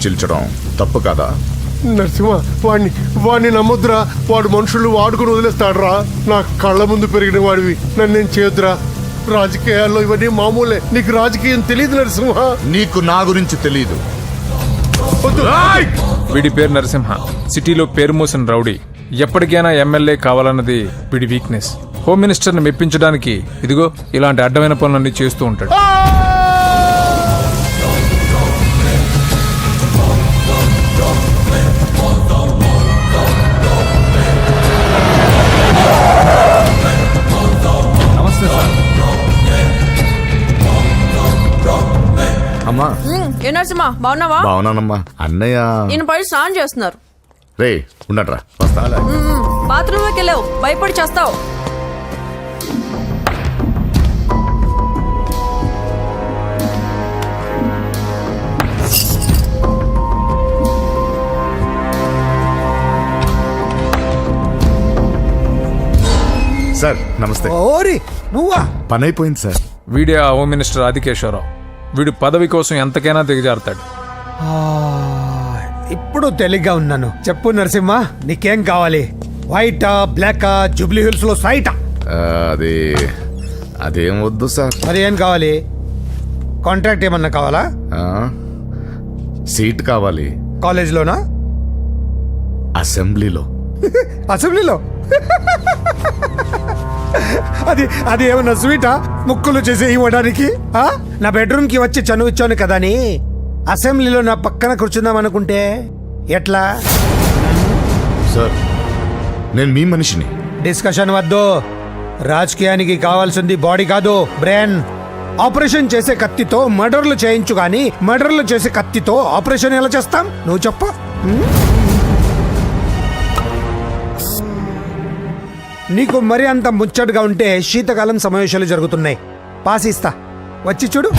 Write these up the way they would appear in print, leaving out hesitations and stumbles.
చీల్చడం తప్పు కాదా? నరసింహ, వాడిని నమ్మొద్దురా. వాడు మనుషులు వాడుకుని వదిలేస్తాడురా. నా కళ్ళ ముందు పెరిగిన వాడివి, నన్ను నేను చేయొద్దురా. రాజకీయాల్లో ఇవన్నీ మామూలే. నీకు రాజకీయం తెలియదు నరసింహ. నీకు నా గురించి తెలీదు. వీడి పేరు నరసింహ, సిటీలో పేరు మోసిన రౌడీ. ఎప్పటికైనా ఎమ్మెల్యే కావాలన్నది వీడి వీక్నెస్. హోమ్ మినిస్టర్ని మెప్పించడానికి ఇదిగో ఇలాంటి అడ్డమైన పనులన్నీ చేస్తూ ఉంటాడు. అమ్మా. ఏ నరసింహ, బాగున్నావా? బాగున్నానమ్మా. అన్నయ్య నేను పడి స్నానం చేస్తున్నారు. రే ఉండట్రా, వస్తా. బాత్రూంలోకి వెళ్ళావు, భయపడి చేస్తావు. సార్ నమస్తే. ఓరి నువ్వా? పని అయిపోయింది సార్. వీడే ఆ హోమ్ మినిస్టర్ ఆదికేశ్వరరావు. వీడు పదవి కోసం ఎంతకైనా దిగజారుతాడు. ఇప్పుడు తెలిగ్గా ఉన్నాను. చెప్పు నరసింహ, నీకేం కావాలి? వైటా, బ్లాకా, జూబ్లీ హిల్స్ లో సైటా? అది అదేం వద్దు సార్. మరి ఏం కావాలి? కాంట్రాక్ట్ ఏమన్నా కావాలా? సీట్ కావాలి. కాలేజ్లోనా? అసెంబ్లీలో. అసెంబ్లీలో? అది అది ఏమన్నా స్వీటా? ముక్కులు చేసి ఇవ్వడానికి? నా బెడ్రూమ్ కి వచ్చి చనువిచ్చాను కదా అని అసెంబ్లీలో నా పక్కన కూర్చుందాం అనుకుంటే ఎట్లా? సార్ నేను మీ మనిషిని. డిస్కషన్ వద్దు. రాజకీయానికి కావాల్సింది బాడీ కాదు, బ్రెయిన్. ఆపరేషన్ చేసే కత్తితో మర్డర్లు చేయించు గాని మర్డర్లు చేసే కత్తితో ఆపరేషన్ ఎలా చేస్తాం? నువ్వు చెప్పు. నీకు మరి అంత ముచ్చటగా ఉంటే శీతకాలం సమావేశాలు జరుగుతున్నాయి. పాస్ ఇస్తా, వచ్చి చూడు.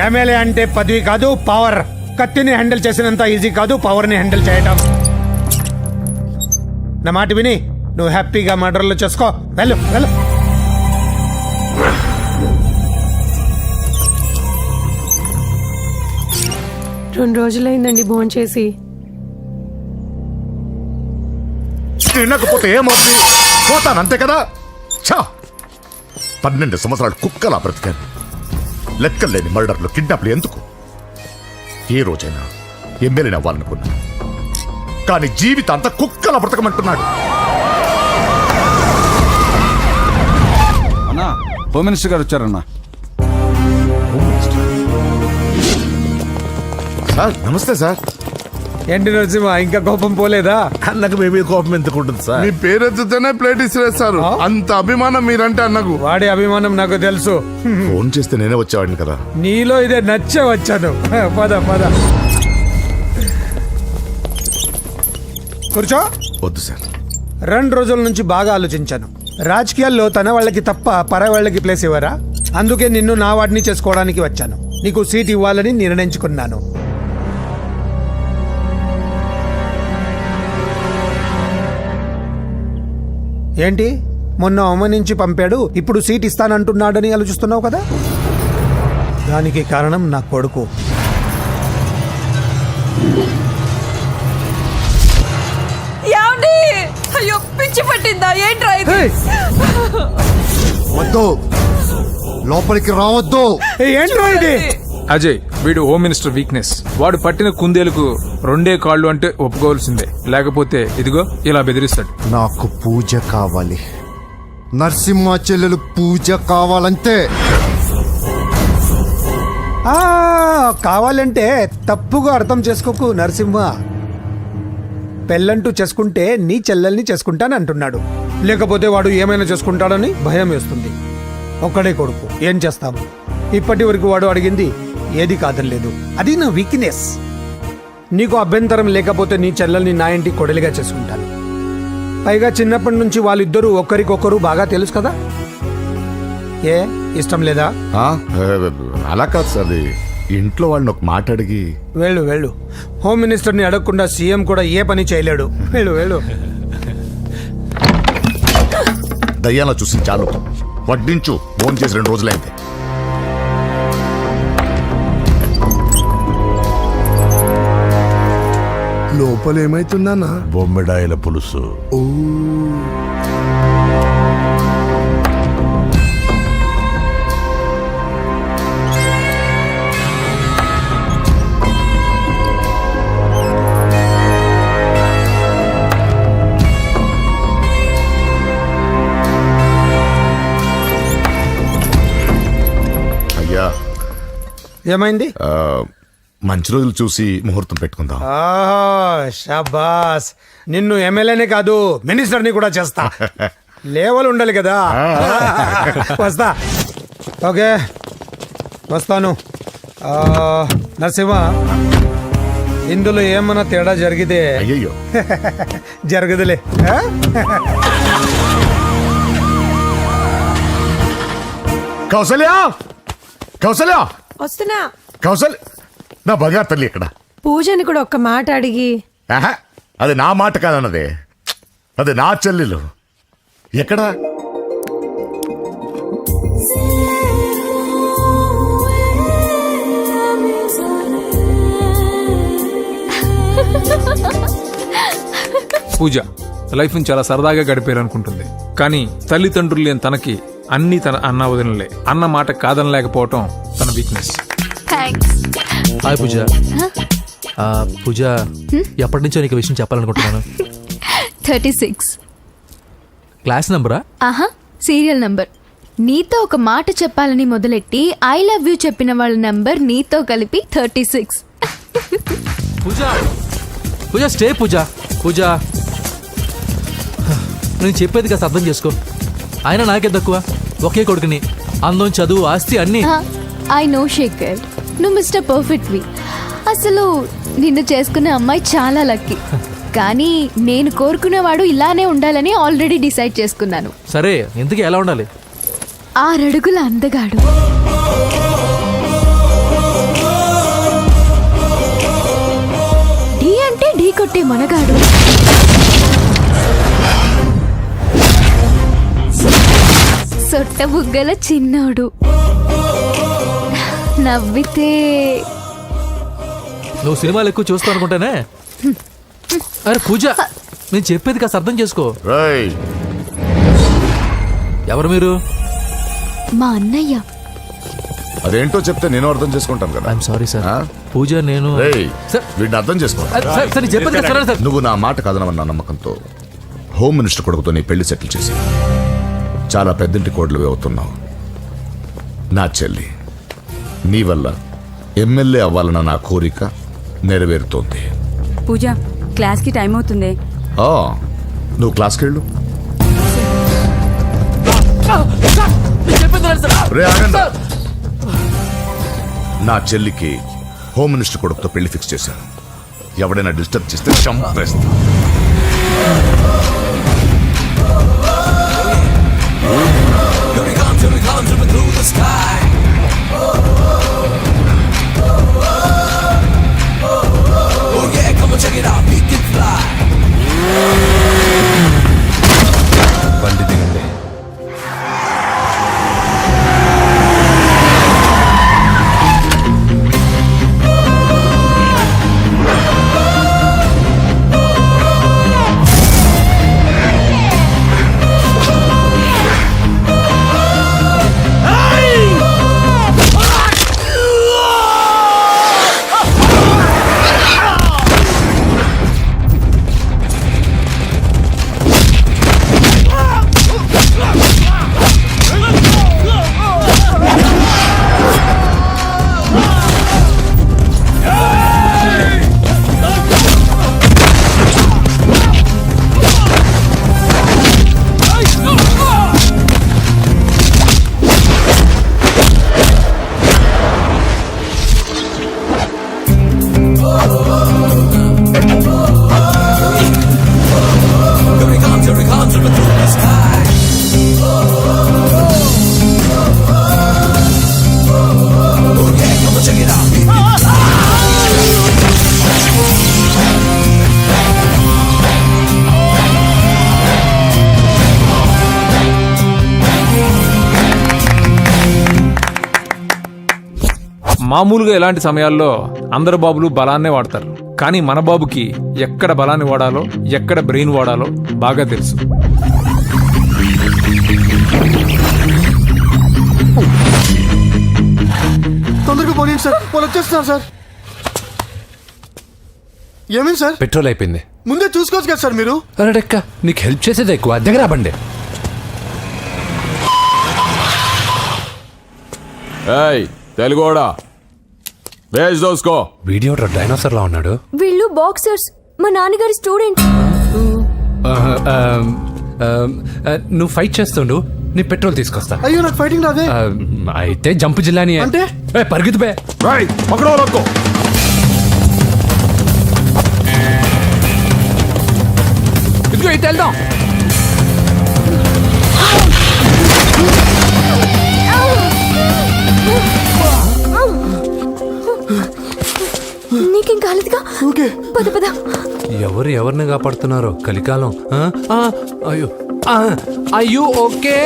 ఎమ్మెల్యే అంటే పదవి కాదు, పవర్. కత్తిని హ్యాండిల్ చేసినంత ఈజీ కాదు పవర్ని హ్యాండిల్ చేయటం. నా మాట విని నువ్వు హ్యాపీగా మర్డర్లు చేసుకో. వెళ్ళు వెళ్ళు. రెండు రోజులైందండి భోంచేసి. తినకపోతే ఏమవుతుంది? పోతాను అంతే కదా. 12 సంవత్సరాలు కుక్కలా బ్రతికాను. లెక్కలేని మర్డర్లు, కిడ్నాప్లు ఎందుకు? ఏ రోజైనా ఎమ్మెల్యేని అవ్వాలనుకున్నా, కానీ జీవితాంతా కుక్కలా బ్రతకమంటున్నాడు. అన్నా, హోమ్ మినిస్టర్ గారు వచ్చారన్నా. సార్ నమస్తే సార్. ఏంటి నరసింహ, ఇంకా కోపం పోలేదా? అన్నకు మేమే కోపం ఎందుకుంటుంది సార్? మీ పేరెత్తితేనే ప్లేట్ ఇసిరేస్తారు. అంత అభిమానం మీరంటే అన్నకు. వాడి అభిమానం నాకు తెలుసు. ఫోన్ చేస్తే నేనే వచ్చేవాడిని కదా. నీలో ఇదే నచ్చే వచ్చాను. పద పద కూర్చో. వద్దు సార్. 2 రోజుల నుంచి బాగా ఆలోచించాను. రాజకీయాల్లో తన వాళ్ళకి తప్ప పర వాళ్ళకి ప్లేస్ ఇవ్వరా? అందుకే నిన్ను నా వాడిని చేసుకోవడానికి వచ్చాను. నీకు సీట్ ఇవ్వాలని నిర్ణయించుకున్నాను. ఏంటి, మొన్న అవమానించి పంపాడు, ఇప్పుడు సీట్ ఇస్తానంటున్నాడని ఆలోచిస్తున్నావు కదా? దానికి కారణం నా కొడుకు. అయ్యో, పిచ్చి పట్టిందా? ఏంట్రా ఇది? వద్దు, లోపలికి రావద్దు. ఏంట్రా ఇది? అజయ్, వీడు హోమ్ మినిస్టర్ వీక్నెస్. వాడు పట్టిన కుందేలకు 2 కాళ్ళు అంటే ఒప్పుకోవాల్సిందే, లేకపోతే ఇదిగో ఇలా బెదిరిస్తాడు. నాకు పూజ కావాలి. నరసింహ చెల్లెలు పూజ కావాలంతే. కావాలంటే తప్పుగా అర్థం చేసుకోకు నరసింహ. పెళ్ళంటూ చేసుకుంటే నీ చెల్లెల్ని చేసుకుంటానంటున్నాడు. లేకపోతే వాడు ఏమైనా చేసుకుంటాడని భయం వేస్తుంది. ఒక్కడే కొడుకు, ఏం చేస్తాము? ఇప్పటి వరకు వాడు అడిగింది ఏది కాదనలేదు. అది నా వీక్నెస్. నీకు అభ్యంతరం లేకపోతే నీ చెల్లెల్ని నా ఇంటి కొడలిగా చేసుకుంటాను. పైగా చిన్నప్పటి నుంచి వాళ్ళిద్దరూ ఒకరికొకరు బాగా తెలుసు కదా. ఏ ఇష్టం లేదా? అలా కాదు సార్. ఇంట్లో వాళ్ళని ఒక మాట అడిగి. వెళ్ళు వెళ్ళు. హోమ్ మినిస్టర్ని అడగకుండా సీఎం కూడా ఏ పని చేయలేడు. వెళ్ళు వెళ్ళు. దయ్యాలా చూసి చాలు. వడ్డించు. ఫోన్ చేసి 2 రోజులైంది. లోపల ఏమైతుందన్నా? బొమ్మిడాయల పులుసు. అయ్యా ఏమైంది? మంచి రోజులు చూసి ముహూర్తం పెట్టుకుందాం. షాబాస్, నిన్ను ఎమ్మెల్యేనే కాదు మినిస్టర్ని కూడా చేస్తా. లేవల్ ఉండాలి కదా. వస్తా. ఓకే వస్తాను. నరసింహ, ఇందులో ఏమన్నా తేడా జరిగితే అయ్యయ్యో జరగదులే. కౌసల్య, కౌసల్య, వస్తున్నా. కౌసల్య, నా బంగారు తల్లి ఇక్కడ. పూజని కూడా ఒక్క మాట అడిగి. ఆహా, అది నా మాట కాదన్నదే, అది నా చెల్లెలు. ఎక్కడా? పూజ లైఫ్ని చాలా సరదాగా గడిపేయాలనుకుంటుంది. కానీ తల్లిదండ్రులు లేని తనకి అన్ని తన అన్న వదినలే. అన్న మాట కాదనలేకపోవటం తన వీక్నెస్. హాయ్ పూజ. పూజ, ఎప్పటి నుంచో నీకు విషయం చెప్పాలనుకుంటున్నాను. 36. క్లాస్ నంబరా? ఆహా, సీరియల్ నంబర్. నీతో ఒక మాట చెప్పాలని మొదలెట్టి ఐ లవ్ యూ చెప్పిన వాళ్ళ నంబర్ నీతో కలిపి 36. పూజ, పూజ స్టే. పూజ, పూజ నేను చెప్పేది కాస్త అర్థం చేసుకో. ఆయన నాకే తక్కువ, ఒకే కొడుకుని. అందం, చదువు, ఆస్తి అన్నీ. ఐ నో శేఖర్, నువ్వు మిస్టర్ పర్ఫెక్ట్ వి. అసలు నిన్ను చేసుకునే అమ్మాయి చాలా లక్కీ. కానీ నేను కోరుకునేవాడు ఇలానే ఉండాలని ఆల్రెడీ డిసైడ్ చేసుకున్నాను. సరే, ఎందుకు ఎలా ఉండాలి? 6 అడుగుల అందగాడు, ఢీ అంటే ఢీ కొట్టే మనగాడు, సొట్ట బుగ్గల చిన్నోడు, నవ్వితే. నువ్వు సినిమాలు ఎక్కువ చూస్తావు అనుకుంటానే. అరే పూజ, నేను చెప్పేది కాస్త అర్థం చేసుకో. రేయ్, ఎవరు మీరు? మా అన్నయ్య. అదేంటో చెప్తే నేను అర్థం చేసుకుంటాను కదా. I'm sorry sir. ఆ? పూజ, నేను రేయ్, సార్, వీడిని అర్థం చేసుకో. సార్, నేను చెప్పేది కాస్త వినండి సార్. నువ్వు నా మాట కాదనమన్న నమ్మకంతో హోమ్ మినిస్టర్ కొడుకుతో నీ పెళ్లి సెటిల్ చేసి చాలా పెద్దింటి కోడలు అవుతున్నావు. నా చెల్లి, నీ వల్ల ఎమ్మెల్యే అవ్వాలన్న నా కోరిక నెరవేరుతోంది. పూజ, క్లాస్ కి టైం అవుతుంది. ఆ, నువ్వు క్లాస్కి వెళ్ళు. నేను చెప్పేది వినండి సార్. రే, ఆగండి. నా చెల్లికి హోమ్ మినిస్టర్ కొడుకుతో పెళ్లి ఫిక్స్ చేశాను. ఎవడైనా డిస్టర్బ్ చేస్తే చంపేస్తా. బండి దిగండి. మామూలుగా ఇలాంటి సమయాల్లో అందరు బాబులు బలాన్నే వాడతారు. కానీ మన బాబుకి ఎక్కడ బలాన్ని వాడాలో ఎక్కడ బ్రెయిన్ వాడాలో బాగా తెలుసు. తొందరగా పోనీ సార్, వాళ్ళు వచ్చేస్తున్నారు సార్. ఏమైంది సార్? పెట్రోల్ అయిపోయింది. ముందే చూసుకోవచ్చు కదా సార్ మీరు. అరెక్క, నీకు హెల్ప్ చేసేది ఎక్కువ, దగ్గర బండి. తెలుగోడా వేజ్ దోసుకో. వీడియో డైనోసర్ లా ఉన్నాడు. వీళ్ళు బాక్సర్స్, మా నాన్నగారి స్టూడెంట్. నువ్వు ఫైట్ చేస్తుండు, నీ పెట్రోల్ తీసుకొస్తా. అయ్యో నాకు ఫైటింగ్ రాదే. అయితే జంపు జిల్లాని అంటే? పరిగెత్తు బే. పక్కడో రక్కో. ఇదిగో ఇటు వెళ్దాం. నీకేం కాలేదుగా? ఓకే పద పద. ఎవరు ఎవరిని కాపాడుతున్నారో కలికాలం. అయ్యో అయ్యో ఓకే.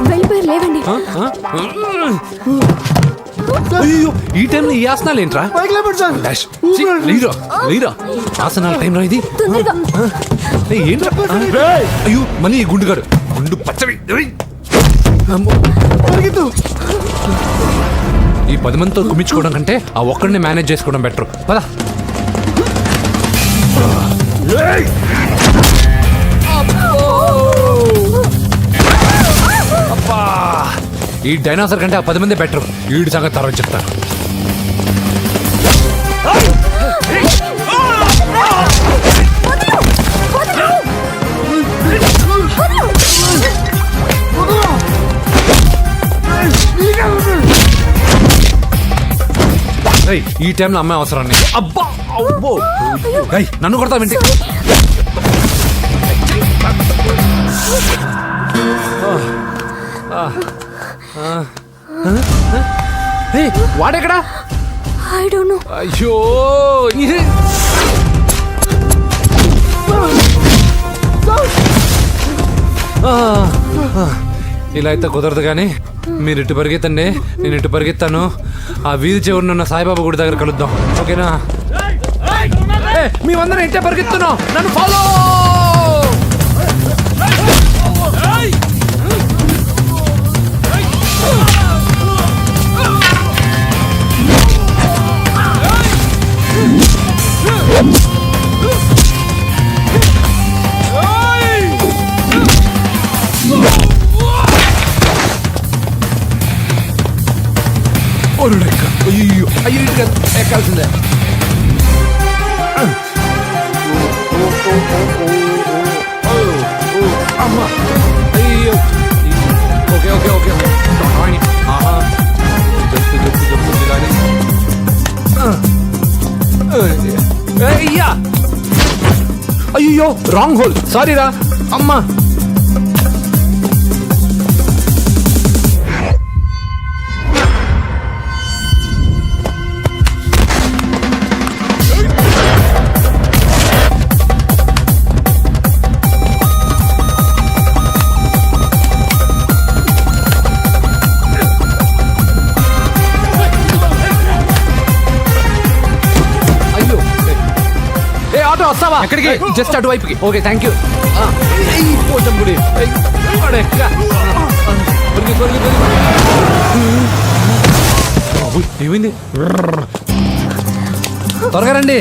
వెళ్ళిపోయారు, లేవండి. అయ్యో ఈ టైంలో ఈ ఆసనాలు ఏంట్రా? పైకి లేపండి సార్. లేరా లేరా, ఆసనాల టైంలో ఇది. తొందరగా. ఏంట్రా? అయ్యో మళ్ళీ ఈ గుండుగాడు, గుండు పచ్చవి. పరిగెత్తు. ఈ 10 మందితో కుమ్మించుకోవడం కంటే ఆ ఒక్కడిని మేనేజ్ చేసుకోవడం బెటర్. పద. అబ్బా, ఈ డైనోసర్ కంటే ఆ 10 మంది బెటర్. వీడి సంగతి తర్వాత చెప్తాను. ఈ టైంలో అమ్మాయి అవసరాన్ని. అబ్బా అబ్బో, నన్ను కొడతా వింటే. వాడెక్కడా? I don't know. అయ్యో ఇలా అయితే కుదరదు కానీ మీరు ఇటు పరిగెత్తండి, నేను ఇటు పరిగెత్తాను. ఆ వీధి చివరినున్న సాయిబాబా గుడి దగ్గర కలుద్దాం, ఓకేనా? మేమందరం ఇంటే పరిగెత్తున్నాం, నన్ను ఫాలో. అయ్యో అయ్యో ఎక్కాల్సిందే. అమ్మా అయ్యో. Okay okay okay Jappu Jappu Jappu Jilani. అయ్యా అయ్యో రాంగ్ హోల్, సారీ రా అమ్మా. వస్తావా? ఎక్కడికి? జస్ట్ అటువైపుకి. Okay thank you. పోచంపుడి ఏమైంది? త్వరగా రండి.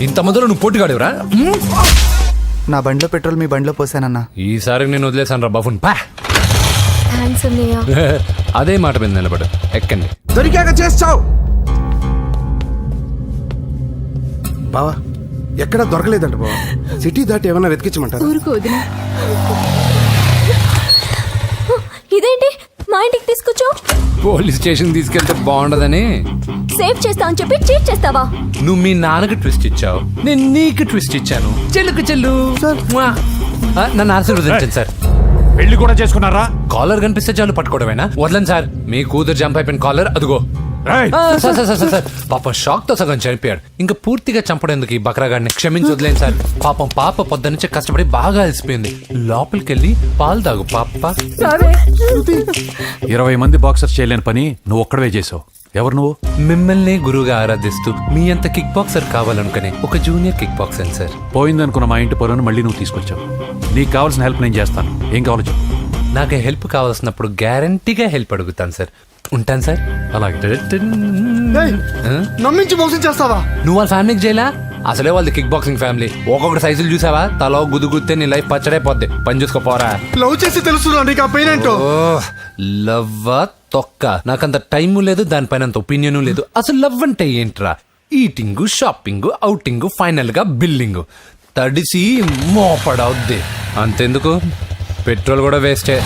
ఇంత మందిలో నువ్వు పోటీగాడేవరా? నా బండిలో పెట్రోల్ మీ బండిలో పోసానన్నా. ఈసారి నేను వదిలేసాను రా బాబున్. థాంక్స్ అన్నయ్య. అదే మాట మీద నిలబడు, ఎక్కండి. దొరికాక చేస్తావు బావా. ఎక్కడ దొరకలేదంట బావా. సిటీ దాటి ఏమన్నా వెతికించమంటారు? ఊరుకు వదిన. ఇదేంటి మా ఇంటికి తీసుకొచ్చావు? పోలీస్ స్టేషన్ తీసుకెళ్తే బాగుండదని. సేవ్ చేస్తా అని చెప్పి చీట్ చేస్తావా? నువ్వు మీ నాన్నకి ట్విస్ట్ ఇచ్చావు, నేను నీకు ట్విస్ట్ ఇచ్చాను. చెల్లుకు చెల్లు. నన్ను ఆశీర్వదించండి సార్. పెళ్లి కూడా చేసుకున్నారా? కాలర్ కనిపిస్తే చాలు పట్టుకోవడమేనా? వదలండి సార్. మీ కూతురు జంప్ అయిపోయిన కాలర్ అదిగో. సార్ పాపం షాక్ తో సగం చనిపోయాడు. ఇంకా పూర్తిగా చంపడేందుకు ఈ బక్రాగాడిని క్షమించి వదిలేను సార్. పాపం పాప పొద్దున్నుంచి కష్టపడి బాగా అలసిపోయింది. లోపలికెళ్ళి పాలు తాగు పాప. 20 మంది బాక్సర్స్ చేయలేని పని నువ్వు ఒక్కడవే చేసావు. ఎవరు నువ్వు? మిమ్మల్ని గురువుగా ఆరాధిస్తూ మీ అంత కిక్ బాక్సర్ కావాలనుకునే ఒక జూనియర్ కిక్ బాక్సర్ సార్. పోయిందనుకున్న మా ఇంటి పొలను మళ్ళీ నువ్వు తీసుకొచ్చావు. నీకు కావాల్సిన హెల్ప్ నేను చేస్తాను. ఏం కావాలో చెప్పు. నాకు హెల్ప్ కావాల్సినప్పుడు గ్యారంటీగా హెల్ప్ అడుగుతాను సార్. ఉంటాను సార్. అలాగే. నమ్మించి మోసం చేస్తావా? నువ్వు వాళ్ళ ఫ్యామిలీకి చేయలా? అసలే వాళ్ళది కిక్ బాక్సింగ్ ఫ్యామిలీ. ఒక్కొక్కటి సైజులు చూసావా? తల గుద్దుగుద్దే నీ లైఫ్ పచ్చడైపోద్ది. పని చూసుకోపోరా. లవ్ చేసి తెలుస్తుందా నీకు ఆ పెయిన్ ఏంటో? లవ్వా తొక్క. నాకంత టైము లేదు, దానిపైన అంత ఒపీనియన్ లేదు. అసలు లవ్ అంటే ఏంట్రా? ఈటింగ్, షాపింగ్, అవుటింగ్, ఫైనల్ గా బిల్డింగ్. తడిసి మోపడవుద్ది. అంతెందుకు, పెట్రోల్ కూడా వేస్టే.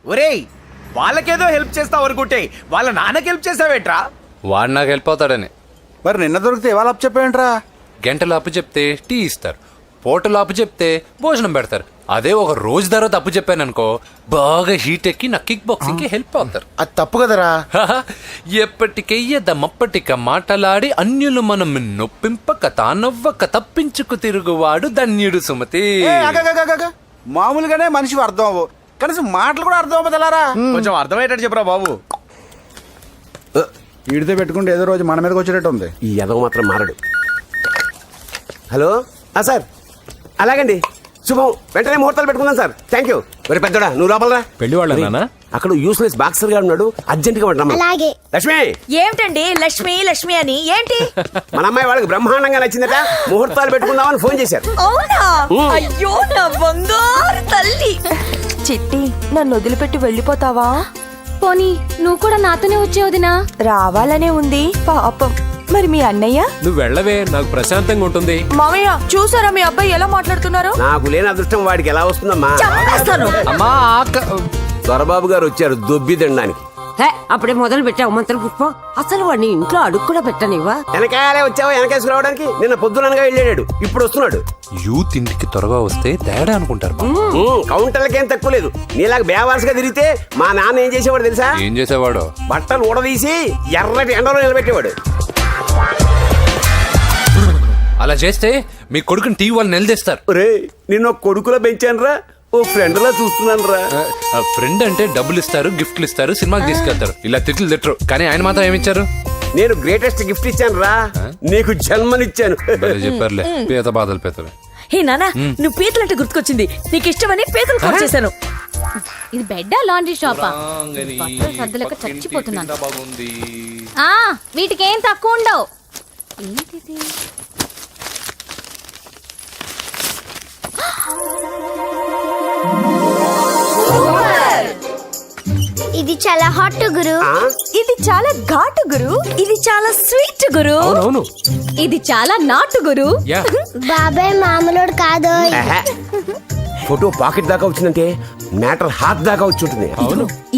ఒరేయ్, వాళ్ళకేదో హెల్ప్ చేస్తావు అనుకుంటే వాళ్ళ నాన్నకి హెల్ప్ చేసావేట్రా? వాడు నాకు హెల్ప్ అవుతాడని. మరి నిన్న దొరికితే ఇవాళ అప్పు చెప్పేంట్రా? గంటలు అప్పు చెప్తే టీ ఇస్తారు, పూటలు అప్పు చెప్తే భోజనం పెడతారు. అదే ఒక రోజు తర్వాత అప్పు చెప్పాను అనుకో, బాగా హీట్ ఎక్కి నా కిక్ బాక్సింగ్ కి హెల్ప్ అవుతారు. అది తప్పు కదరా. ఎప్పటికెయ్యదమప్పటిక మాటలాడి అన్యులు మనం నొప్పింపక తానవ్వక తప్పించుకు తిరుగువాడు ధన్యుడు సుమతి. మామూలుగానే మనిషి అర్థం అవ్వు, కనీసం మాటలు కూడా అర్థం అవ్వదలారా. కొంచెం అర్థమయ్యేటట్టు చెప్పరా బాబు. ఈడితే పెట్టుకుంటే ఏదో రోజు మన మీదకి వచ్చేటట్టు ఉంది. ఈ ఎదవ మాత్రం మారడు. హలో సార్, అలాగండి, శుభం. వెంటనే ముహూర్తాలు పెట్టుకుందాం సార్. Thank you. మరి పెద్దోడా నువ్వు లోపలరా. పెళ్లి వాళ్ళ అక్కడ యూస్లెస్ బాక్సర్ గా ఉన్నాడు, అర్జెంట్ గా రమ్మని. లక్ష్మి. ఏమిటండి లక్ష్మి లక్ష్మి అని ఏంటి? మన అమ్మాయి వాళ్ళకి బ్రహ్మాండంగా నచ్చిందట, ముహూర్తాలు పెట్టుకుందామని ఫోన్ చేశారు. అవునా? అయ్యో నా బంగారు తల్లి. చిట్టి, నన్ను వదిలిపెట్టి వెళ్ళిపోతావా? పోనీ నువ్వు కూడా నాతోనే వచ్చేవదినా? రావాలనే ఉంది పాపం. మరి మీ అన్నయ్య? నువ్వు వెళ్ళవే, నాకు ప్రశాంతంగా ఉంటుంది. మామయ్య చూసారా మీ అబ్బాయి ఎలా మాట్లాడుతున్నారు? నాకు లేని అదృష్టం వాడికి ఎలా వస్తుందమ్మా? అమ్మా దొరబాబు గారు వచ్చారు దొబ్బి తినడానికి. అప్పుడే మొదలు పెట్టావు మంత్రం పుష్పం. అసలు వాడిని ఇంట్లో అడుగు కూడా పెట్టనివా? వెనకాలే వచ్చావా? వెనకేసుకు రావడానికి నిన్న పొద్దుననగా వెళ్ళాడు, ఇప్పుడు వస్తున్నాడు. యూత్ ఇంటికి త్వరగా వస్తే తేడా అనుకుంటారు. కౌంటర్లకేం తక్కువ లేదు. నీలాగా బేవారసుగా తిరిగితే మా నాన్న ఏం చేసేవాడు తెలుసా? ఏం చేసేవాడు? బట్టలు ఊడదీసి ఎర్రటి ఎండలో నిలబెట్టేవాడు. అలా చేస్తే మీ కొడుకుని టీవీ వాళ్ళు నిలదీస్తారు. రే, నిన్న కొడుకులో పెంచాను రా, ఓ ఫ్రెండ్ లా చూస్తున్నాను రా. ఫ్రెండ్ అంటే డబ్బులు ఇస్తారు, గిఫ్ట్లు ఇస్తారు, సినిమాకి తీసుకెళ్తారు. ఇలా తిట్లు తిట్టరు. కానీ ఆయన మాత్రం ఏమిచ్చారు? నేను గ్రేటెస్ట్ గిఫ్ట్ ఇచ్చాను రా, నీకు జన్మనిచ్చాను. చెప్పారులే, పీత బాధలు పీతలు. హే నానా, నువ్వు పీతలంటే గుర్తుకొచ్చింది. నీకు ఇష్టమని పీతలు కాల్ చేశాను. ఇది బెడ్డా లాండ్రీ షాపా? సర్దులేక చచ్చిపోతున్నాను. వీటికి ఏం తక్కువ ఉండవు. ఏంటిది? ఇది చాలా హాట్ గురు. ఇది చాలా ఘాటు గురు. ఇది చాలా స్వీట్ గురు. అవును, ఇది చాలా నాటు గురు. బాబాయ్ మామూలుడు కాదు. ఫోటో పాకెట్ దాకా వచ్చిందంటే మ్యాటర్ హాత్ దాకా వచ్చి ఉంటుంది.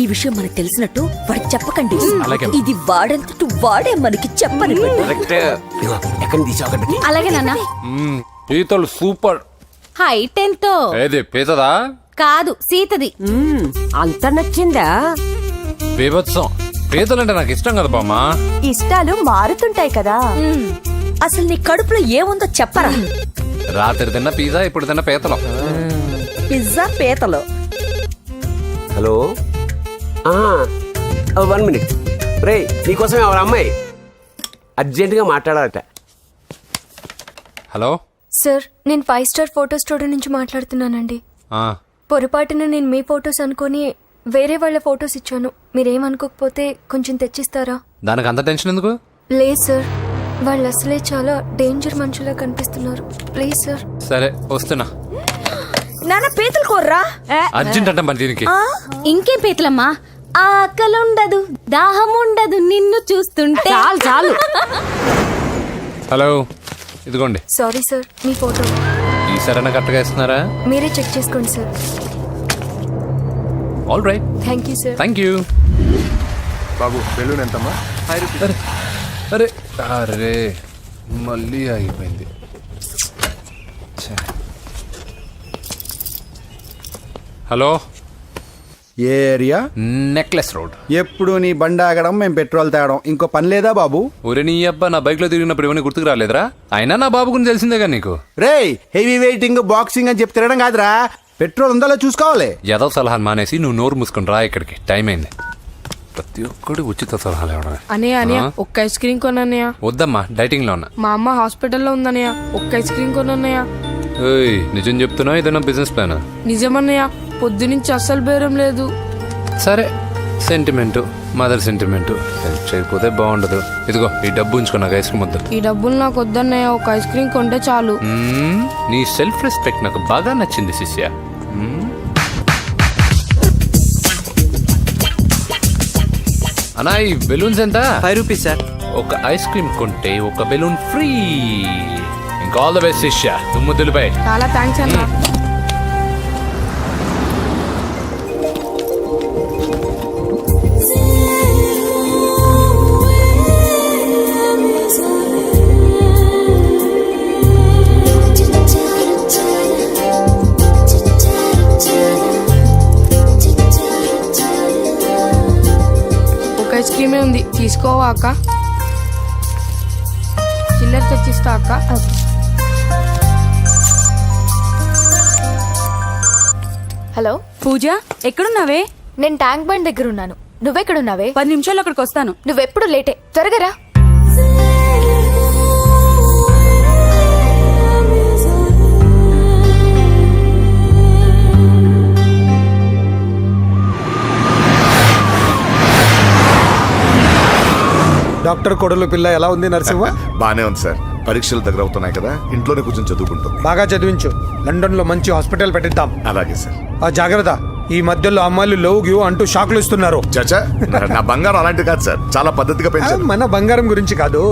ఈ విషయం మనకు తెలిసినట్టు వాడికి చెప్పకండి. అలాగే. ఇది వాడంతటూ వాడే మనకి చెప్పని. ఎక్కడ తీసావు? అలాగే నాన్న. పీతలు సూపర్. హైట్ ఎంతో? ఏది పీతదా? కాదు, సీతది. అంత నచ్చిందా? బీభత్సం. పీతలంటే నాకు ఇష్టం కదా బామ్మ. ఇష్టాలు మారుతుంటాయి కదా. అసలు నీ కడుపులో ఏముందో చెప్పరా? రాత్రి తిన్న పిజ్జా, ఇప్పుడు తిన్న పీతలు. పిజ్జా పీతలు. Hello, 1 minute. రే, నీకోసమే వాళ్ళ అమ్మాయి అర్జెంటుగా మాట్లాడాలట. హలో సార్, నేను 5 స్టార్ ఫోటో స్టూడియో నుంచి మాట్లాడుతున్నానండి. పొరపాటున నేను మీ ఫొటోస్ అనుకుని వేరే వాళ్ళ ఫొటోస్ ఇచ్చాను. మీరేమనుకోకపోతే కొంచెం తెచ్చిస్తారా? దానికి అంత టెన్షన్ ఎందుకు? లేదు సార్, వాళ్ళు అసలే చాలా డేంజర్ మనుషులా కనిపిస్తున్నారు. Please sir. సరే, వస్తున్నా. నాన్న పీతలు కోర్రా. అర్జెంట్ అంట మరి దీనికి. ఇంకేం పీతలమ్మా? ఆకలుండదు, దాహం ఉండదు నిన్ను చూస్తుంటే. చాలు. హలో, ఇదిగోండి. సారీ సార్, మీ ఫోటో. ఈసారైనా కరెక్ట్గా ఇస్తున్నారా? మీరే చెక్ చేసుకోండి sir. All right. Thank you sir. Thank you. Babu balloon ఎంతమ్మా? అరే అరే, మళ్ళీ ఆగిపోయింది. హలో, ఏ ఏరియా? Necklace road. ఎప్పుడు నీ బండి ఆగడం మేము పెట్రోల్ తేవడం, ఇంకో పని లేదా బాబు? ఒరే నీ అబ్బా, నా బైక్ లో తిరిగినప్పుడు ఇవన్నీ గుర్తుకు రాలేదురా? అయినా నా బాబు గురించి తెలిసిందేగా నీకు. రేయ్, హెవీ వెయిటింగ్ బాక్సింగ్ అని చెప్పి తిరగడం కాదురా, పెట్రోల్ ఉందో లేదో చూసుకోవాలి. ఏదో సలహాలు మానేసి నువ్వు నోరు మూసుకుని రా ఇక్కడికి, టైం అయింది. ప్రతి ఒక్కడు ఉచిత సలహాలు ఇవ్వడం. అన్నయ్య ఒక్క ఐస్ క్రీమ్ కొనన్నయ్య. వద్దమ్మా, డైటింగ్ లో ఉన్నా. మా అమ్మ హాస్పిటల్లో ఉందన్నయ్య, ఒక్క ఐస్ క్రీమ్ కొనన్నయ్య. ఏయ్, నిజం చెప్తున్నా? ఏదైనా బిజినెస్ ప్లానా? నిజమన్నయ్య, పొద్దునుంచి అస్సలు బేరం లేదు. సరే, సెంటిమెంటు, మదర్ సెంటిమెంటు. హెల్ప్ చేయకపోతే బాగుండదు. ఇదిగో ఈ డబ్బు ఉంచుకో, నాకు ఐస్ క్రీమ్ వద్దు. ఈ డబ్బులు నాకు వద్దన్నయ్య, ఒక ఐస్ క్రీమ్ కొంటే చాలు. నీ సెల్ఫ్ రెస్పెక్ట్ నాకు బాగా నచ్చింది శిష్య. అన్నా, ఈ బెలూన్స్ ఎంత? 5 రూపీస్ సార్. ఒక ఐస్ క్రీమ్ కొంటే ఒక బెలూన్ ఫ్రీ. ఇంకా ఆల్ ద బెస్ట్ శిష్య, తుమ్ము దులిపై. చాలా థ్యాంక్స్ అన్న. ఒక ఐస్ క్రీమే ఉంది, తీసుకోవా అక్క? చిల్లర తెచ్చిస్తా అక్క. హలో పూజ, ఎక్కడున్నావే? నేను ట్యాంక్ బండ్ దగ్గర ఉన్నాను. నువ్వెక్కడున్నావే? 10 నిమిషాలు అక్కడికి వస్తాను. నువ్వెప్పుడు లేటే, త్వరగా రా. డాక్టర్ కొడలు పిల్ల ఎలా ఉంది నరసింహ? బానే ఉంది సార్. పరీక్షలు దగ్గర అవుతున్నాయి కదా, ఇంట్లోనే కూర్చొని చదువుకుంటాం. బాగా చదివించు. లండన్ లో మంచి హాస్పిటల్ పెట్టిద్దాం. అలాగే సార్. ఆ జాగ్రత్త, ఈ మధ్యలో అమ్మాయిలు లవ్ గివ్ అంటూ షాక్లు ఇస్తున్నారు. చచ్చా, నా బంగారం అలాంటి కాదు సార్, చాలా పద్ధతిగా పెంచారు. మన బంగారం గురించి కాదు,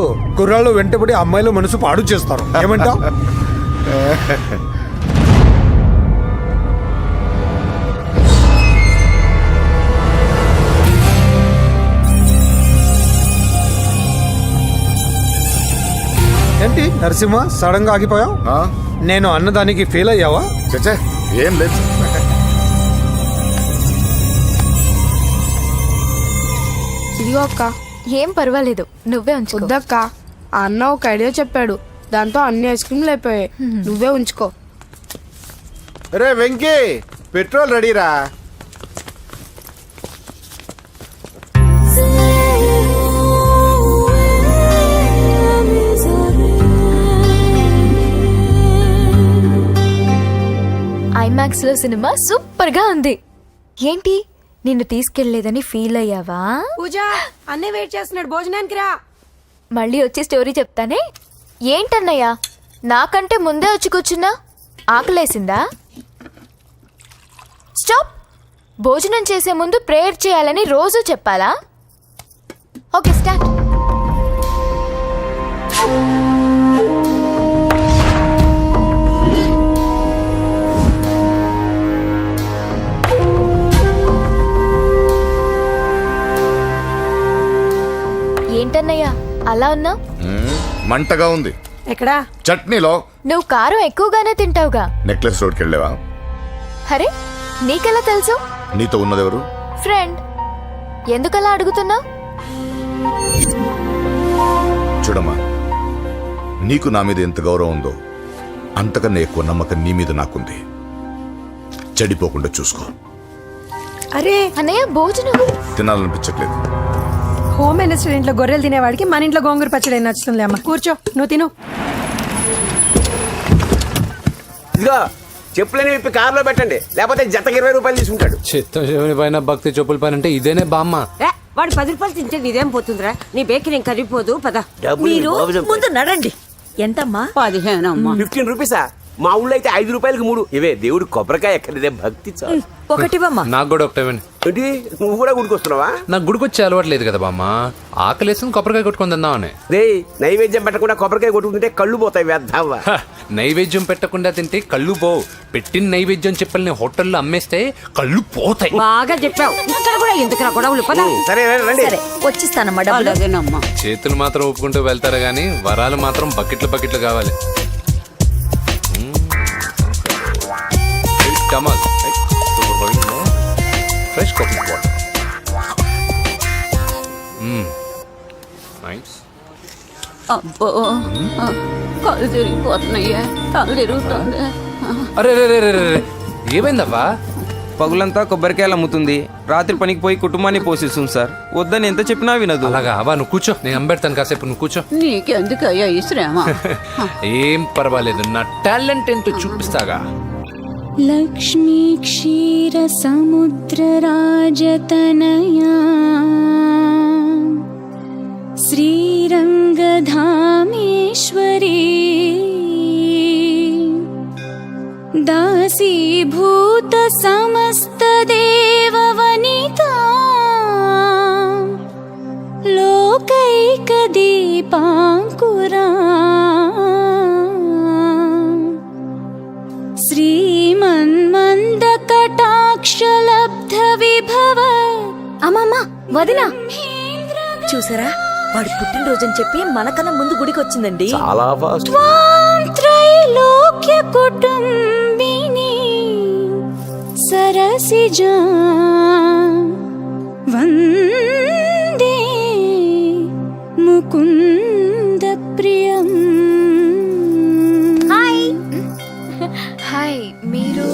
కుర్రాళ్ళు వెంటబడి అమ్మాయిలు మనసు పాడు చేస్తారు. ఏమంటావు? ఏంటి నరసింహ, సడన్ గా ఆగిపోయావు? నేను అన్నదానికి ఫెయిల్ అయ్యావా? చచ్చా, ఏం లేదు. ఇదిగో అక్క. ఏం పర్వాలేదు, నువ్వే ఉంచుకో. వద్దక్క, ఆ అన్న ఒక ఐడియా చెప్పాడు, దాంతో అన్ని ఐస్ క్రీమ్లు అయిపోయాయి. నువ్వే ఉంచుకో. రే వెంకీ, పెట్రోల్ రెడీరా? ఐమాక్స్ లో సినిమా సూపర్ గా ఉంది. ఏంటి, నిన్ను తీసుకెళ్లేదని ఫీల్ అయ్యావా? పూజ, అన్నీ వెయిట్ చేస్తున్నాడు, భోజనానికి రా. మళ్ళీ వచ్చి స్టోరీ చెప్తానే. ఏంటన్నయ్యా, నాకంటే ముందే వచ్చి కూర్చున్నా? ఆకలేసిందా? స్టాప్. భోజనం చేసే ముందు ప్రేయర్ చేయాలని రోజు చెప్పాలా? Okay, start. ఏంటన్నయ్యా అలా ఉన్నావు? మంటగా ఉంది. ఎక్కడా? చట్నీలో. నువ్వు కారం ఎక్కువగానే తింటావుగా. నెక్లెస్ రోడ్కి వెళ్ళావా? అరే, నీకెలా తెలుసు? నీతో ఉన్నదెవరు? ఫ్రెండ్. ఎందుకలా అడుగుతున్నావు? చూడమ్మా, నీకు నా మీద ఎంత గౌరవం ఉందో అంతకన్నా ఎక్కువ నమ్మకం నీ మీద నాకుంది. చెడిపోకుండా చూసుకో. అరే అన్నయ్య, భోజనం తినాలనిపించట్లేదు. హోమ్ మినిస్టర్ ఇంట్లో గొర్రెలు తినేవాడికి మన ఇంట్లో గోంగూర పచ్చడి నచ్చుతుంది. అమ్మ కూర్చో, నువ్వు తిను. ఇదిగో చెప్పులని విప్పి కారులో పెట్టండి, లేకపోతే జతకి 20 రూపాయలు తీసుకుంటాడు. చిత్తం శివుని పైన భక్తి చెప్పుల పైన అంటే ఇదేనే బామ్మ. వాడు 10 రూపాయలు తింటే ఇదేం పోతుందిరా? నీ బేకి నేను కరిగిపోదు. పద. మీరు ముందు నడండి. ఎంతమ్మా? 15 అమ్మా. 15 రూపీసా? మా ఊళ్ళో అయితే 5 రూపాయలకి 3. ఇవే దేవుడు కొబ్బరికాయ ఎక్కడిదే భక్తి చాలు. ఒకటివమ్మా. నాకు కూడా ఒకటే. ఏంటి, నువ్వు కూడా గుడికొస్తున్నావా? నాకు గుడికొచ్చే అలవాటు లేదు కదా బామ్మ. ఆకలేసుకుని కొబ్బరికాయ కొట్టుకొని తిందామని. రే, నైవేద్యం పెట్టకుండా కొబ్బరికాయ కొట్టుకుంటే కళ్ళు పోతాయి, వేద్దావా? నైవేద్యం పెట్టకుండా తింటే కళ్ళు పోవు. పెట్టిన నైవేద్యం చెప్పల్ని హోటల్లో అమ్మేస్తే కళ్ళు పోతాయి. బాగా చెప్పావు. ఇక్కడ కూడా ఎందుకురా గొడవలు? పద. సరే రండి. వచ్చిస్తానమ్మా డబ్బులు. అదేనమ్మా. చేతులు మాత్రం ఒప్పుకుంటూ వెళ్తారు గానీ వరాలు మాత్రం బకెట్లు బకెట్లు కావాలి. టమాల్ ఫ్రెష్ కోకోనట్ వాటర్. నైస్. అబ్బో కళ్ళు తిరిగిపోతున్నాయ్యా, కళ్ళు తిరుగుతుంది. అరే రే రే రే రే, ఏమైందవ్వా? పగులంతా కొబ్బరికాయలు అమ్ముతుంది, రాత్రి పనికి పోయి కుటుంబాన్ని పోషిస్తుంది సార్. వద్దని ఎంత చెప్పినా వినదు. అలాగా అవ్వా, నువ్వు కూర్చో, నేను అంబెడతాను కాసేపు, నువ్వు కూర్చో. నీకెందుకయ్యా ఈ శ్రమ? ఏం పర్వాలేదు, నా టాలెంట్ ఏంటో చూపిస్తాగా. లక్ష్మీ క్షీర సముద్ర రాజతనయా శ్రీరంగధామేశ్వరీ దాసీభూత సమస్త దేవవనితా లోకైక దీపాంకురా శ్రీమన్మంద కటాక్షలబ్ధ విభవ. అమ్మమ్మ వదినా చూసారా, వాడి పుట్టినరోజని చెప్పి మనకన్నా ముందు గుడికి వచ్చిందండి. చాలా ఫాస్ట్. త్వాం త్రైలోక్య కుటుంబిని సరసిజా వందే ముకుంద ప్రియం. హాయ్, మీరు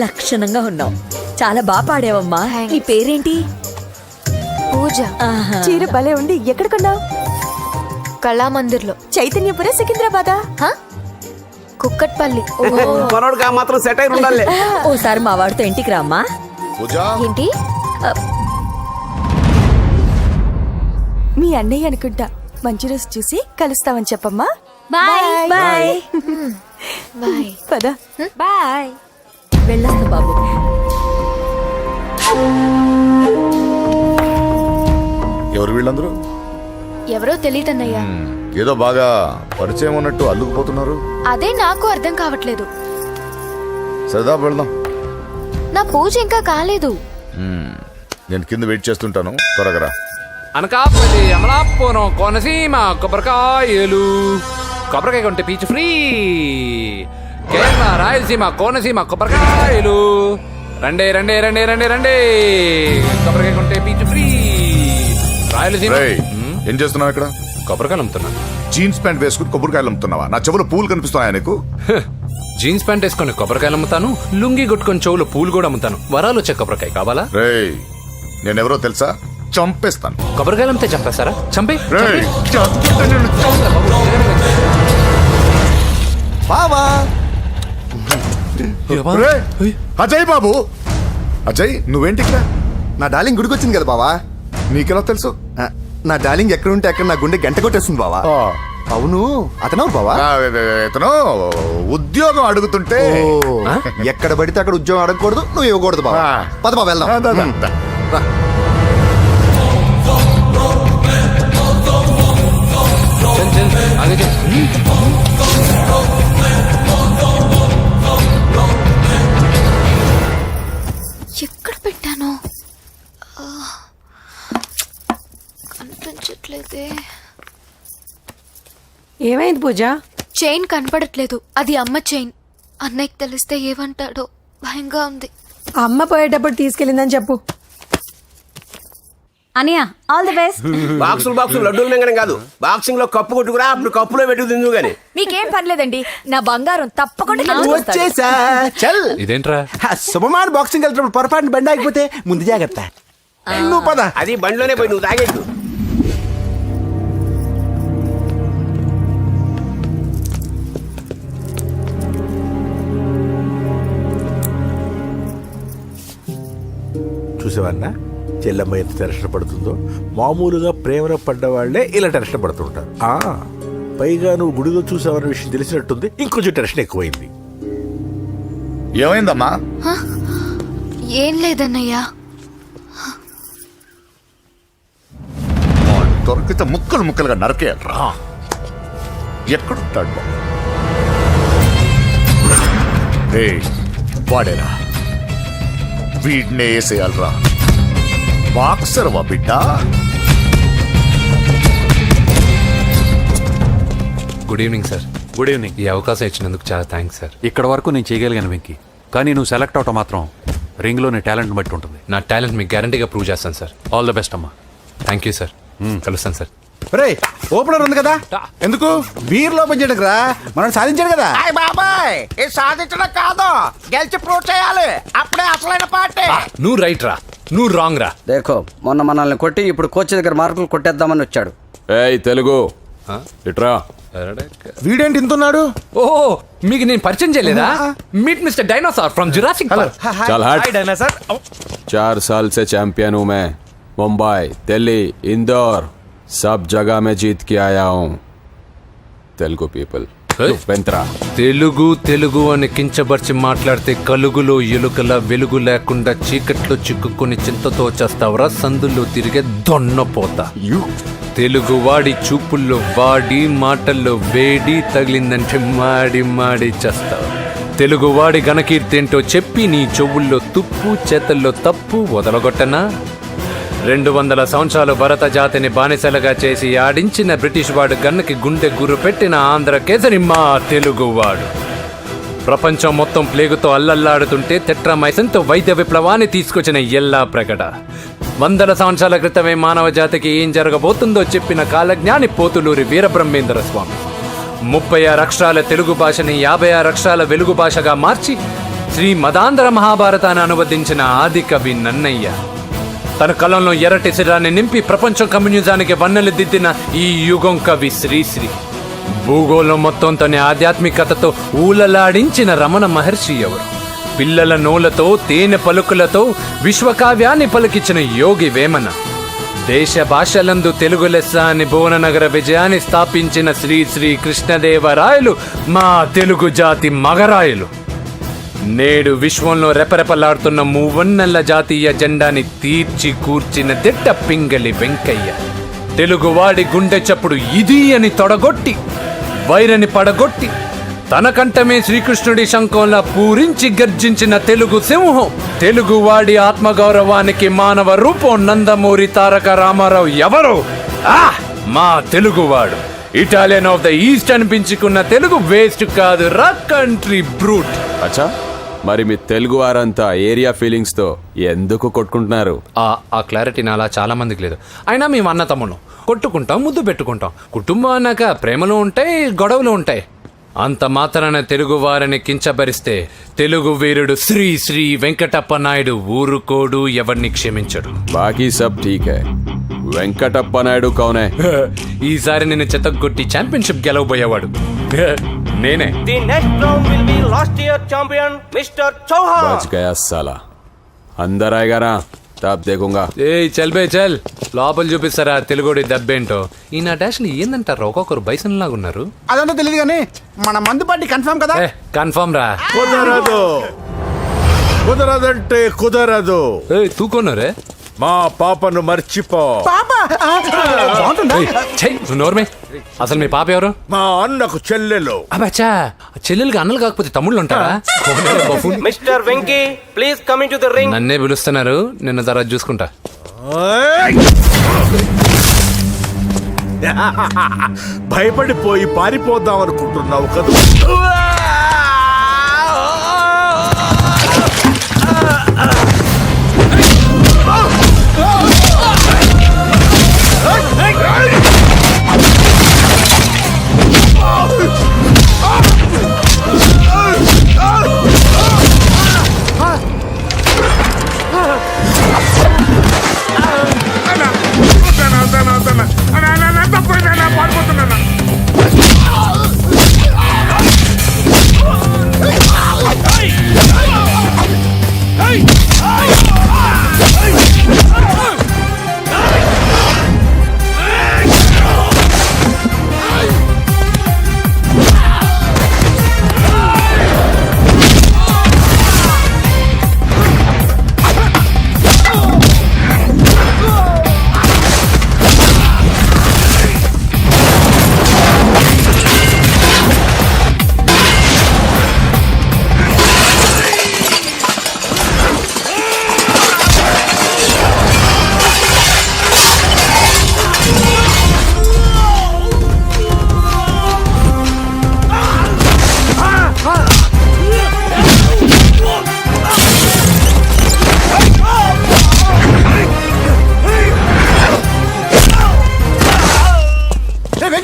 లక్షణంగా ఉన్నావు, చాలా బాగా పాడావమ్మా. నీ పేరేంటి? పూజ. చీర భలే ఉండి. ఎక్కడ కొన్నావు? కళామందిర్లో. చైతన్యపుర, సికింద్రాబాదా? కుక్కట్పల్లి. మనోడుగా మాత్రం సెట్ అయి ఉండాలి. ఓసారి మా వాడితో ఇంటికి రామ్మా. ఏంటి? మీ అన్నయ్య అనుకుంటా. మంచి రోజు చూసి కలుస్తామని చెప్పమ్మా. Bye bye bye. పద. బాయ్. వెళ్ళొస్తా బాబు. ఎవరు వీళ్ళందరూ? ఎవరో తెలియదన్నయ్యా. ఏదో బాగా పరిచయం ఉన్నట్టు అల్లుకుపోతున్నారు. అదే నాకు అర్థం కావట్లేదు. సరదా వెళ్దాం. నా పూజ ఇంకా కాలేదు. నేను కింద వెయిట్ చేస్తుంటాను, త్వరగా రా. అనకాపల్లి, అమలాపురం, కోనసీమ కొబ్బరికాయలు. కొబ్బరికాయ కొంటే పీచు ఫ్రీ. కేరళ, రాయలసీమ, కోనసీమ కొబ్బరికాయలు. రండే రండే రండే రండే రండే, కొబ్బరికాయ కొంటే పీచు ఫ్రీ. రాయలసీమ. ఏం చేస్తున్నావు ఇక్కడ? కొబ్బరికాయలు అమ్ముతున్నా. జీన్స్ ప్యాంట్ వేసుకుని కొబ్బరికాయలు అమ్ముతున్నావా? నా చెవులు పూలు కనిపిస్తున్నాయా నీకు? జీన్స్ ప్యాంట్ వేసుకొని కొబ్బరికాయలు అమ్ముతాను, లుంగి కొట్టుకొని చెవులు పూలు కూడా అమ్ముతాను. వరాలు వచ్చే కొబ్బరికాయ కావాలా? రేయ్, నేనెవరో తెలుసా? చంపేస్తాను. కొబ్బరికాయలు అమ్మితే చంపేస్తారా? చంపే. బావా. అజయ్ బాబు, అజయ్ నువ్వేంటి ఇక్కడ? నా డార్లింగ్ గుడికి వచ్చింది కదా బావా. నీకెలా తెలుసు? నా డార్లింగ్ ఎక్కడ ఉంటే అక్కడ నా గుండె గంట కొట్టేస్తుంది బావా. అవును, అతను బావా? ఇతను ఉద్యోగం అడుగుతుంటే. ఎక్కడ పడితే అక్కడ ఉద్యోగం అడగకూడదు, నువ్వు ఇవ్వకూడదు బావా. పద బావ వెళ్దాం. రా. ఎక్కడ పెట్టాను? కనిపించట్లేదే. ఏమైంది పూజ? చైన్ కనపడట్లేదు. అది అమ్మ చైన్. అన్నయ్యకి తెలిస్తే ఏమంటాడో భయంగా ఉంది. అమ్మ పోయేటప్పుడు తీసుకెళ్ళిందని చెప్పు. అనియా, ఆల్ ది బెస్ట్. బాక్సులు లడ్డూలు మింగడం కాదు, బాక్సింగ్ లో కప్పు కొట్టుకురా, అప్పుడు కప్పులో పెట్టు తిందు గాని. మీకేం పర్లేదండి, నా బంగారం తప్పకుండా వచ్చేసా. చల్. ఇదేంట్రా? శుభమాన్ బాక్సింగ్ వెళ్తున్నప్పుడు పొరపాటున బండి ఆగిపోతే ముందు జాగ్రత్త. నువ్వు పద. అది బండిలోనే పోయి నువ్వు తాగేట్టు. చూసేవన్నా చెల్లమ్మ ఎంత టెన్షన్ పడుతుందో. మామూలుగా ప్రేమలో పడ్డవాళ్లే ఇలా టెన్షన్ పడుతుంటారు. పైగా నువ్వు గుడిలో చూసావన్న విషయం తెలిసినట్టుంది, ఇంకొంచెం టెన్షన్ ఎక్కువైంది. ఏమైందమ్మా? ఏం లేదన్నయ్యా. దొరికితే ముక్కలు ముక్కలుగా నరకేయాలరా. ఎక్కడుంటాడు? వాడేరా, వీడినే వేసేయాలరా. బాక్సర్ వా బిడ్డ. Good evening sir. Good evening. ఈ అవకాశం ఇచ్చినందుకు చాలా థ్యాంక్స్ సార్. ఇక్కడ వరకు నేను చేయగలిగాను వెంకీ, కానీ నువ్వు సెలెక్ట్ అవటం మాత్రం రింగ్లో నీ టాలెంట్ బట్టి ఉంటుంది. నా టాలెంట్ మీకు గ్యారంటీగా ప్రూవ్ చేస్తాను సార్. ఆల్ ద బెస్ట్ అమ్మా. Thank you sir. కలుస్తాను సార్. రే ఓపెనర్ ఉంది కదా, ఎందుకు బీర్లో పనిచేయడానికి రా, మనం సాధించాడు కదా. బాబాయ్ ఇది సాధించడం కాదు, గెలిచి ప్రూవ్ చేయాలి, అప్పుడే అసలైన పార్టీ. నువ్వు రైట్ రా, నువ్వు రాంగ్ రా. దేఖో మొన్న మనల్ని కొట్టి ఇప్పుడు కోచ్ దగ్గర మార్కులు కొట్టేద్దామని వచ్చాడు. ఏయ్ తెలుగు ఇట్రా. వీడేంటి ఇంతున్నాడు? ఓహో మీకు నేను పరిచయం చేయలేదా? Meet mister dinosaur from Jurassic park. चल हट. 4 साल से चैंपियन हूं मैं. मुंबई, दिल्ली, इंदौर सब जगह में जीत के आया हूं. तेलुगु पीपल వెంత్రా. తెలుగు తెలుగు అని కించబర్చి మాట్లాడితే కలుగులో ఎలుకల వెలుగు లేకుండా చీకట్లో చిక్కుకొని చింతతో చేస్తావరా సందుల్లో తిరిగే దొన్నపోతా. తెలుగు వాడి చూపుల్లో వాడి మాటల్లో వేడి తగిలిందంటే మాడి మాడి చేస్తావు. తెలుగు వాడి ఘనకీర్తి ఏంటో చెప్పి నీ చెవుల్లో తుప్పు చేతల్లో తప్పు వదలగొట్టనా? 200 సంవత్సరాలు భరత జాతిని బానిసలుగా చేసి ఆడించిన బ్రిటిష్ వాడు గన్నకి గుండె గుర్రు పెట్టిన ఆంధ్ర కేసరి మా తెలుగువాడు. ప్రపంచం మొత్తం ప్లేగుతో అల్లల్లాడుతుంటే టెట్రామైసిన్తో వైద్య విప్లవాన్ని తీసుకొచ్చిన ఎల్లా ప్రగడ. 100 సంవత్సరాల క్రితమే మానవ జాతికి ఏం జరగబోతుందో చెప్పిన కాలజ్ఞాని పోతులూరి వీరబ్రహ్మేంద్ర స్వామి. 36 అక్షరాల తెలుగు భాషని 56 అక్షరాల వెలుగు భాషగా మార్చి శ్రీ మదాంధ్ర మహాభారతాన్ని అనువదించిన ఆది కవి నన్నయ్య. తన కలంలో ఎర్రటి శిరాన్ని నింపి ప్రపంచం కమ్యూనిజానికి వన్నెలు దిద్దిన ఈ యుగం కవి శ్రీశ్రీ. భూగోళం మొత్తం తన ఆధ్యాత్మికతతో ఊలలాడించిన రమణ మహర్షి ఎవరు? పిల్లల నోలతో తేనె పలుకులతో విశ్వకావ్యాన్ని పలికించిన యోగి వేమన. దేశ భాషలందు తెలుగు లెస్స అని భువననగర విజయాన్ని స్థాపించిన శ్రీ శ్రీ కృష్ణదేవరాయలు మా తెలుగు జాతి మగరాయలు. నేడు విశ్వంలో రెపరెపలాడుతున్న మూవన్నెల జాతీయ జెండాని తీర్చి కూర్చిన దిట్ట పింగళి వెంకయ్య. తెలుగువాడి గుండె చప్పుడు ఇది అని తొడగొట్టి వైరని పడగొట్టి తన కంఠమే శ్రీకృష్ణుడి శంఖంలా పూరించి గర్జించిన తెలుగు సింహం. తెలుగువాడి ఆత్మగౌరవానికి మానవ రూపం నందమూరి తారక రామారావు ఎవరు? మా తెలుగువాడు. ఇటాలియన్ ఆఫ్ ద ఈస్ట్ అనిపించుకున్న తెలుగు వేస్ట్ కాదు రా కంట్రీ బ్రూట్. అచ్చా మరి మీ తెలుగు వారంతా ఏరియా ఫీలింగ్స్ తో ఎందుకు కొట్టుకుంటున్నారు? ఆ క్లారిటీ నాలా చాలా మందికి లేదు. అయినా మేము అన్న తమ్ముళ్ళం, కొట్టుకుంటాం, ముద్దు పెట్టుకుంటాం. కుటుంబం అన్నాక ప్రేమలు ఉంటాయి, గొడవలు ఉంటాయి. అంత మాత్రాన తెలుగు వారిని కించబరిస్తే తెలుగు వీరుడు శ్రీ శ్రీ వెంకటప్ప నాయుడు ఊరుకోడు, ఎవరిని క్షమించడు. బాకీ సబ్ ఠీక్ హై. వెంకటప్ప నాయుడు కౌనే? ఈసారి నేను చెత్తగొట్టి ఛాంపియన్షిప్ గెలవబోయేవాడు నేనే. The next round will be last year champion mister Chauhan. బచ్ గయా సాలా. అందర్ ఆయేగా నా తబ్ దేఖూంగా. ఏయ్ చల్ బే చల్, లోపల చూపిస్తారా తెలుగుడి దబ్బేంటో. ఈ నా డాష్ ని ఏందంటారు, ఒక్కొక్కరు బైసన్ లాగా ఉన్నారు. అదంతా తెలియదు కానీ మన మందు పార్టీ కన్ఫర్మ్ కదా? కన్ఫర్మ్ రా. కుదరదు, కుదరదంటే కుదరదు. తూకొన్నారే మా పాపను మర్చిపో. నోర్మే, అసలు మీ పాప ఎవరు? మా అన్నకు చెల్లెలు. అబ్బచ్చా, చెల్లెలుగా అన్నలు కాకపోతే తమ్ముళ్ళు ఉంటారా? Mister Venky please come in to the ring. నన్నే పిలుస్తున్నారు, నిన్న తర్వాత చూసుకుంటా. భయపడిపోయి పారిపోదాం అనుకుంటున్నావు కదా?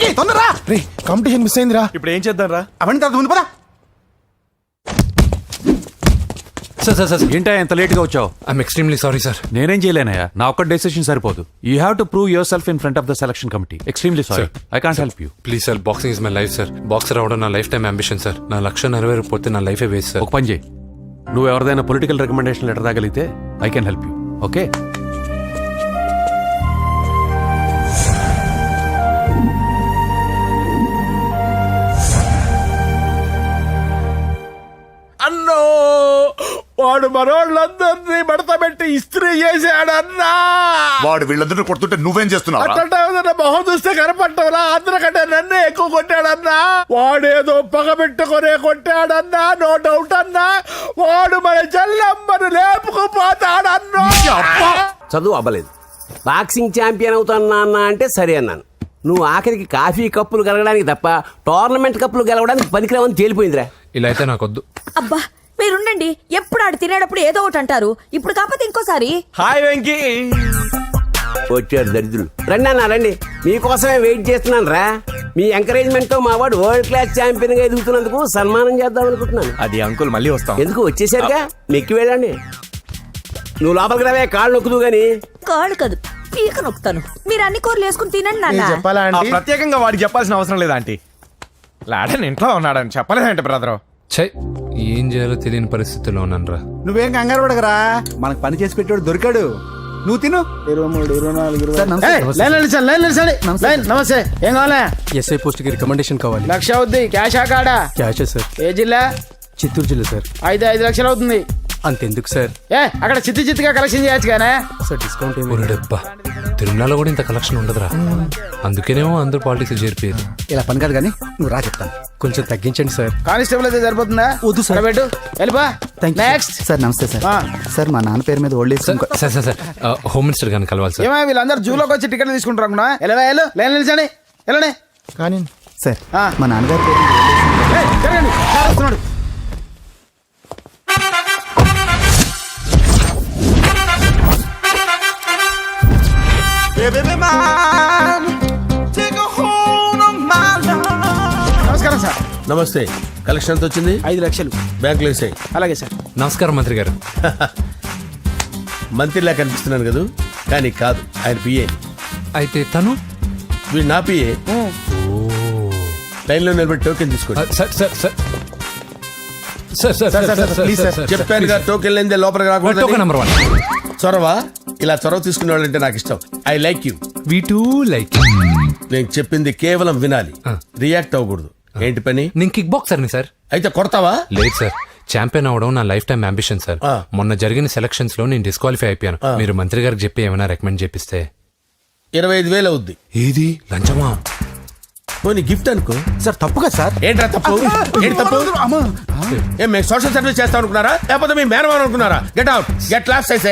వెంకీ తొందరరా రే కాంపిటీషన్ మిస్ అయిందిరా. ఇప్పుడు ఏం చేద్దాం రా? అవన్నీ తర్వాత ముందు పదా. సార్ సార్ సార్ ఏంటా ఎంత లేట్గా వచ్చావు? I'm extremely sorry sir. నేనేం చేయలేనయ్యా, నా ఒక్క డెసిషన్ సరిపోదు. You have to prove your self in front of the selection committee. Extremely sorry, I can't help you. Please sir, boxing is my life sir. Boxer అవడం నా life time ambition sir. నా లక్ష్యం నెరవేరకపోతే నా లైఫే waste sir. ఒక పని చేయి, నువ్వు ఎవరిదైనా పొలిటికల్ రికమెండేషన్ లెటర్ రాగలిగితే I can help you. Okay? అన్నో వాడు మనోళ్ళందరినీ మడత పెట్టి ఇస్త్రీ చేశాడన్నా. వాడు వీళ్ళందరూ కొడుతుంటే నువ్వేం చేస్తున్నావు? అట్లా మొహం చూస్తే కనపట్టవురా, అందరికంటే నన్నే ఎక్కువ కొట్టాడన్నా. వాడేదో పగ పెట్టుకునే కొట్టాడన్నా, నో డౌట్ అన్నా. వాడు మన చెల్లమ్మను లేపుకుపోతాడన్నా. చదువు అవ్వలేదు, బాక్సింగ్ ఛాంపియన్ అవుతానా అన్న అంటే సరే అన్నాను. నువ్వు ఆఖరికి కాఫీ కప్పులు గెలవడానికి తప్ప టోర్నమెంట్ కప్పులు గెలవడానికి పనికిరావని తేలిపోయిందిరా. ఇలా అయితే నాకొద్దు. అబ్బా మీరుండండి, ఎప్పుడు ఆడు తినేటప్పుడు ఏదో ఒకటి అంటారు. ఇప్పుడు కాకపోతే ఇంకోసారి. హాయ్ వెంకీ. వచ్చాడు దరిద్రులు. రండి అన్న రండి, మీకోసమే వెయిట్ చేస్తున్నాను రా. మీ ఎంకరేజ్మెంట్ తో మా వాడు వరల్డ్ క్లాస్ ఛాంపియన్ గా ఎదుగుతున్నందుకు సన్మానం చేద్దాం అనుకుంటున్నాను. అది అంకుల్ మళ్ళీ వస్తాం. ఎందుకు వచ్చేసరిగా మెక్కి వెళ్ళండి. నువ్వు లోపలికి రావే, కాళ్ళు నొక్కుదు గాని. కాళ్ళు కాదు, పీక నొక్కుతాను. మీరు అన్ని కూరలు వేసుకుని తినండి నాన్న. చెప్పాలా ఆంటీ? ప్రత్యేకంగా వాడికి చెప్పాల్సిన అవసరం లేదా ఆంటీ? లాడన్ ఇంట్లో ఉన్నాడని చెప్పలేదంటే బ్రదర్. ఛై, ఏం చేయాలో తెలియని పరిస్థితిలో ఉన్నాను. నువ్వేం కంగారు పడగరా, మనకు పని చేసి పెట్టాడు దొరికాడు. నువ్వు తిను. 23, 24 నమస్తే, ఏం కావాలా? ఎస్ఐ పోస్ట్ కి రికమెండేషన్ కావాలి. లక్ష అవుద్ది. క్యాష్ కాడా? Cash sir. ఏ జిల్లా? చిత్తూరు జిల్లా సార్. 5 లక్షలు అవుతుంది. అంతెందుకు సార్? అక్కడ చిత్తుగా కలెక్షన్ చేయొచ్చు కానీ సార్ డిస్కౌంట్ డబ్బా, తిరుమలలో కూడా ఇంత కలెక్షన్ ఉండదురా. అందుకేనేమో అందరూ పాలిటిక్స్ చేరిపోయారు. ఇలా పని కాదు కానీ నువ్వు రా చెప్తాను. కొంచెం తగ్గించండి సార్. కానిస్టేబుల్ అయితే సరిపోతుందా? వద్దు సార్. పెట్టు, వెళ్ళిపా. నెక్స్ట్. సార్ నమస్తే సార్. సార్ మా నాన్న పేరు మీద old age. Sir sir sir, home minister గారిని కలవాలి సార్. ఏమో వీళ్ళందరూ జూలోకి వచ్చి టికెట్లు తీసుకుంటారు అనుకున్నా. లైన్ నిలిచండి, వెళ్ళండి. కానీ సార్ మా నాన్నగారి పేరు మీద జరగండి, సార్ వస్తున్నాడు. నమస్కారం సార్. నమస్తే. కలెక్షన్ ఎంత వచ్చింది? 5 లక్షలు. బ్యాంకులో వేసాయి. అలాగే సార్. నమస్కారం మంత్రి గారు. మంత్రిలా కనిపిస్తున్నాను కదా, కానీ కాదు, ఆయన పిఏ. అయితే తను వీడు నా పిఏ. లైన్లో నిలబడి టోకెన్ తీసుకోండి. Sir sir sir sir sir please sir, చెప్పాను కదా టోకెన్ లేనిదే లోపలికి రాకూడదు. Token number 1. చొరవ, ఇలా చొరవ తీసుకునే వాళ్ళంటే నాకు ఇష్టం. I like you. We two like. నేను చెప్పింది కేవలం వినాలి, రియాక్ట్ అవ్వకూడదు. ఏంటి పని? నేను కిక్ బాక్సర్ని సార్. అయితే కొడతావా? లేదు సార్, ఛాంపియన్ అవడం నా లైఫ్ టైం అంబిషన్ సార్. మొన్న జరిగిన సెలక్షన్స్ లో నేను డిస్క్వాలిఫై అయిపోయాను. మీరు మంత్రి గారికి చెప్పి ఏమైనా రికమెండ్ చేపిస్తే. 25,000 అవుద్ది. ఏది లంచమా? పోనీ గిఫ్ట్ అనుకో. సార్ తప్పుగా సార్. ఏంట్రా తప్పు? ఏంటి తప్పు? ఏం మేము సోషల్ సర్వీస్ చేస్తాం అనుకున్నారా, లేకపోతే మీ మేనమాన్ అనుకున్నారా? Get out, get lost. అయితే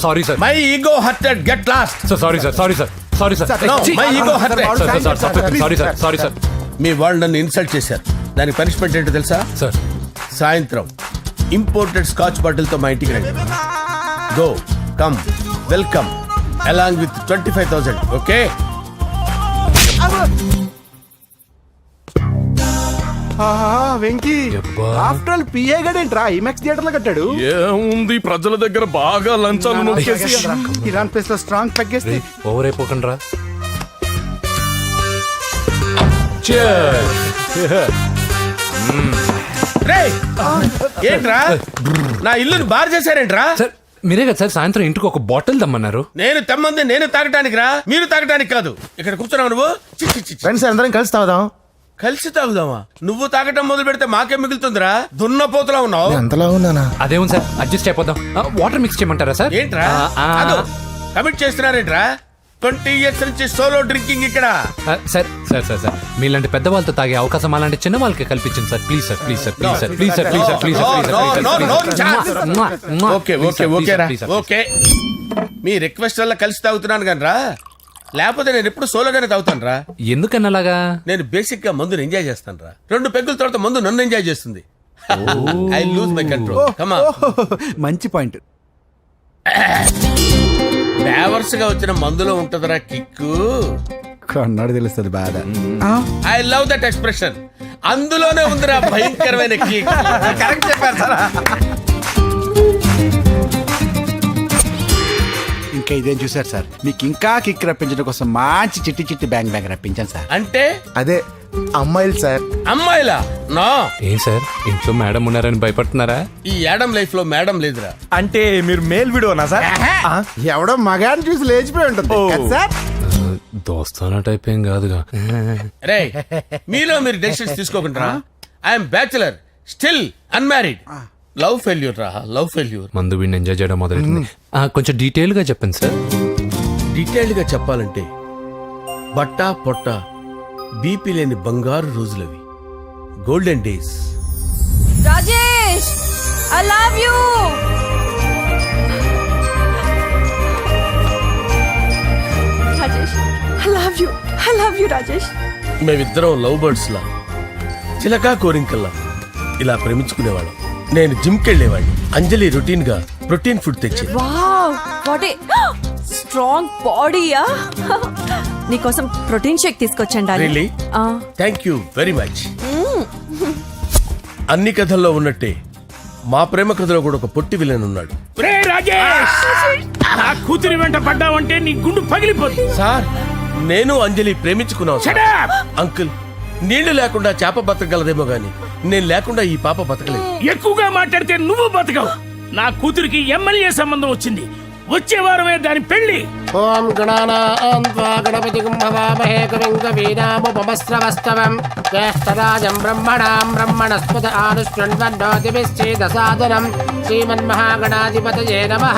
sorry sir, my ego hurted, get lost. Sorry sir, sorry sir, sorry sir. My ego hurted. Sorry sir, sorry sir. మీ వాళ్ళు నన్ను ఇన్సల్ట్ చేశారు. దానికి పనిష్మెంట్ ఏంటో తెలుసా? సార్ సాయంత్రం ఇంపోర్టెడ్ స్కాచ్ బాటిల్ తో మా ఇంటికి రండి. Go come welcome along with 25,000. Okay? Venky, after all PA గడేంట్రా ఇమెక్స్ థియేటర్ లో కట్టాడు. ఏముంది, ప్రజల దగ్గర బాగా లంచాలు నొక్కేసి ఇరాన్ ప్లేస్ లో స్ట్రాంగ్ తగ్గేస్తే. ఓవర్ అయిపోకండి రా. ఏంట్రా నా ఇల్లుని బార్ చేశారేంట్రా? సార్ మీరే కదా సార్ సాయంత్రం ఇంటికి ఒక బాటిల్ దమ్మన్నారు. నేను తెమ్మంది నేను తాగటానికి రా, మీరు తాగటానికి కాదు. ఇక్కడ కూర్చున్నావు నువ్వు. ఫ్రెండ్స్ అందరం కలిసి తాగుదాం. కలిసి తాగుదామా? నువ్వు తాగటం మొదలు పెడితే మాకే మిగులుతుందిరా. దున్నపోతులా ఉన్నావు. ఎంతలా ఉన్నానా? అదేమో సార్, అడ్జస్ట్ అయిపోదాం. వాటర్ మిక్స్ చేయమంటారా సార్? ఏంట్రా కమిట్ చేస్తున్నారేంట్రా? 20 years నుంచి సోలో డ్రింకింగ్ ఇక్కడ. సార్ సార్ సార్ సార్ మీలాంటి పెద్ద వాళ్ళతో తాగే అవకాశం అలాంటి చిన్న వాళ్ళకి కల్పించండి sir. Please sir, please sir, please sir, please sir, please sir, please sir. Okay okay okay రా, ఓకే. మీ రిక్వెస్ట్ వల్ల కలిసి తాగుతున్నాను కానీ రా, లేకపోతే నేను ఎప్పుడు సోలోగానే తాగుతాను రా. ఎందుకన్నా అలాగా? నేను బేసిక్ గా మందుని ఎంజాయ్ చేస్తాను రా. 2 పెగ్గుల తర్వాత మందు నన్ను ఎంజాయ్ చేస్తుంది. I lose my control. Come on. మంచి పాయింట్. ఫ్లేవర్స్ గా వచ్చిన మందులో ఉంటదరా కిక్కు. కన్నాడు తెలుస్తుంది బాధ. I love that expression. అందులోనే ఉందిరా భయంకరమైన kick. కరెక్ట్ చెప్పారు సార్. ఇంకా ఇదేం చూసారు సార్, మీకు ఇంకా కిక్ రప్పించడం కోసం మంచి చిట్టి చిట్టి బ్యాంగ్ బ్యాంగ్ రప్పించాను సార్. అంటే అదే అమ్మాయిలు సార్. అమ్మాయిలా? నో. ఏం సార్ ఇంట్లో మేడం ఉన్నారని భయపడుతున్నారా? ఈ యాడమ్ లైఫ్ లో మేడం లేదురా. అంటే మీరు మేల్ వీడియోనా సార్? ఎవడో మగాన్ని చూసి లేచిపోయి ఉంటుంది కదా సార్. దోస్తానా టైప్ ఏం కాదుగా. రే మీలో మీరు డెసిషన్స్ తీసుకోకుండా. I'm bachelor, still unmarried. Love failure రా, లవ్ ఫెయిల్యూర్. మందు వీడిని ఎంజాయ్ చేయడం మొదలెట్టింది. కొంచెం డీటెయిల్ గా చెప్పండి సార్. డీటెయిల్డ్ గా చెప్పాలంటే బట్టా పొట్ట బీపీ లేని బంగారు రోజులవి, golden days. Rajesh, I love you. Rajesh, I love you, I love you Rajesh. మేమిద్దరం లవ్ బర్డ్స్ లా, చిలకా కోరింకల్లా ఇలా ప్రేమించుకునేవాళ్ళం. నేను జిమ్కి వెళ్ళేవాడిని, అంజలి రొటీన్ గా ప్రోటీన్ ఫుడ్ తెచ్చేది. వావ్, వాట్ ఏ స్ట్రాంగ్ బాడీయా. నీకోసం ప్రోటీన్ షేక్ తీసుకొచ్చండి. Really? Thank you very much. అన్ని కథల్లో ఉన్నట్టే మా ప్రేమ కథలో కూడా ఒక పొట్టి విలన్ ఉన్నాడు. కూతురి వెంట పడ్డావంటే నీ గుండు పగిలిపోతుంది సార్, నేను అంజలి ప్రేమించుకున్నాను సార్. అంకుల్, నీళ్లు లేకుండా చేప బతకగలదేమో గాని నేను లేకుండా ఈ పాప బతకలేదు. ఎక్కువగా మాట్లాడితే నువ్వు బతకవు. నా కూతురికి ఎమ్మెల్యే సంబంధం వచ్చింది, వచ్చే వారమే దాని పెళ్లి. ఓం గణానాం త్వా గణపతిం భవామహే కవిం కవీనాముపమస్రవస్తవం జ్యేష్ఠరాజం బ్రహ్మణాం బ్రహ్మణస్పద ఆనుష్ణ్వన్నోతిభిశ్చేదసాదనం శ్రీమన్మహాగణాధిపతయే నమః.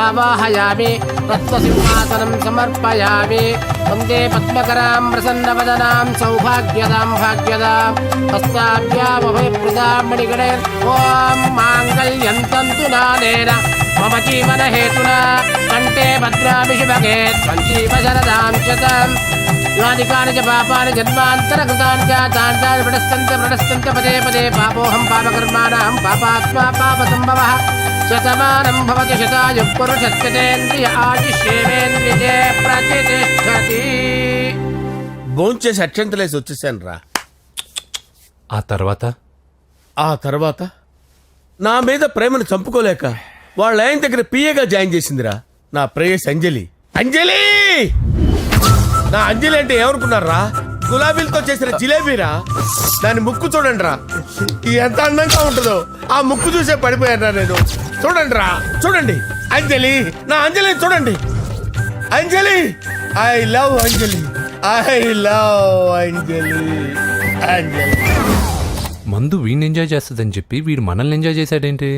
ఆవాహయామి రత్నసింహాసనం సమర్పయామి. వందే పద్మకరాం ప్రసన్నవదనాం సౌభాగ్యదాం భాగ్యదాం హస్తాభ్యామభయప్రదాం మణిగణే. ఓం మాంగళ్యం తంతు నానేన మమ జీవన హేతునా కంటే భద్రామి శుభగే త్వం జీవ శరదాం శతం. యాని కాని చ పాపాని జన్మాంతరకృతాని తాని ప్రణశ్యంత పదే పదే పాపోహం పాపకర్మాణం పాపాత్మా పాపసంభవః. శతమానం భవతి శతాయుః పురుషస్యతేంద్రియ ఆయుష్యేవేంద్రియే ప్రతిష్టతి. భోంచేసి అక్షంతలేసి వచ్చేసాను రా. ఆ తర్వాత నా మీద ప్రేమను చంపుకోలేక వాళ్ళ ఆయన దగ్గర పిఏగా జాయిన్ చేసిందిరా నా ప్రేయస్ అంజలి. అంజలి, నా అంజలి అంటే ఏమనుకున్నారా? గులాబీలతో చేసిన జిలేబీరా. దాని ముక్కు చూడండి రా, ఎంత అందంగా ఉంటుందో. ఆ ముక్కు చూసే పడిపోయారా నేను. చూడండి రా, చూడండి అంజలి, నా అంజలి చూడండి. Anjali, I love Anjali, I love Anjali. Anjali మందు వీడిని ఎంజాయ్ చేస్తుందని చెప్పి వీడు మనల్ని ఎంజాయ్ చేశాడేంటి?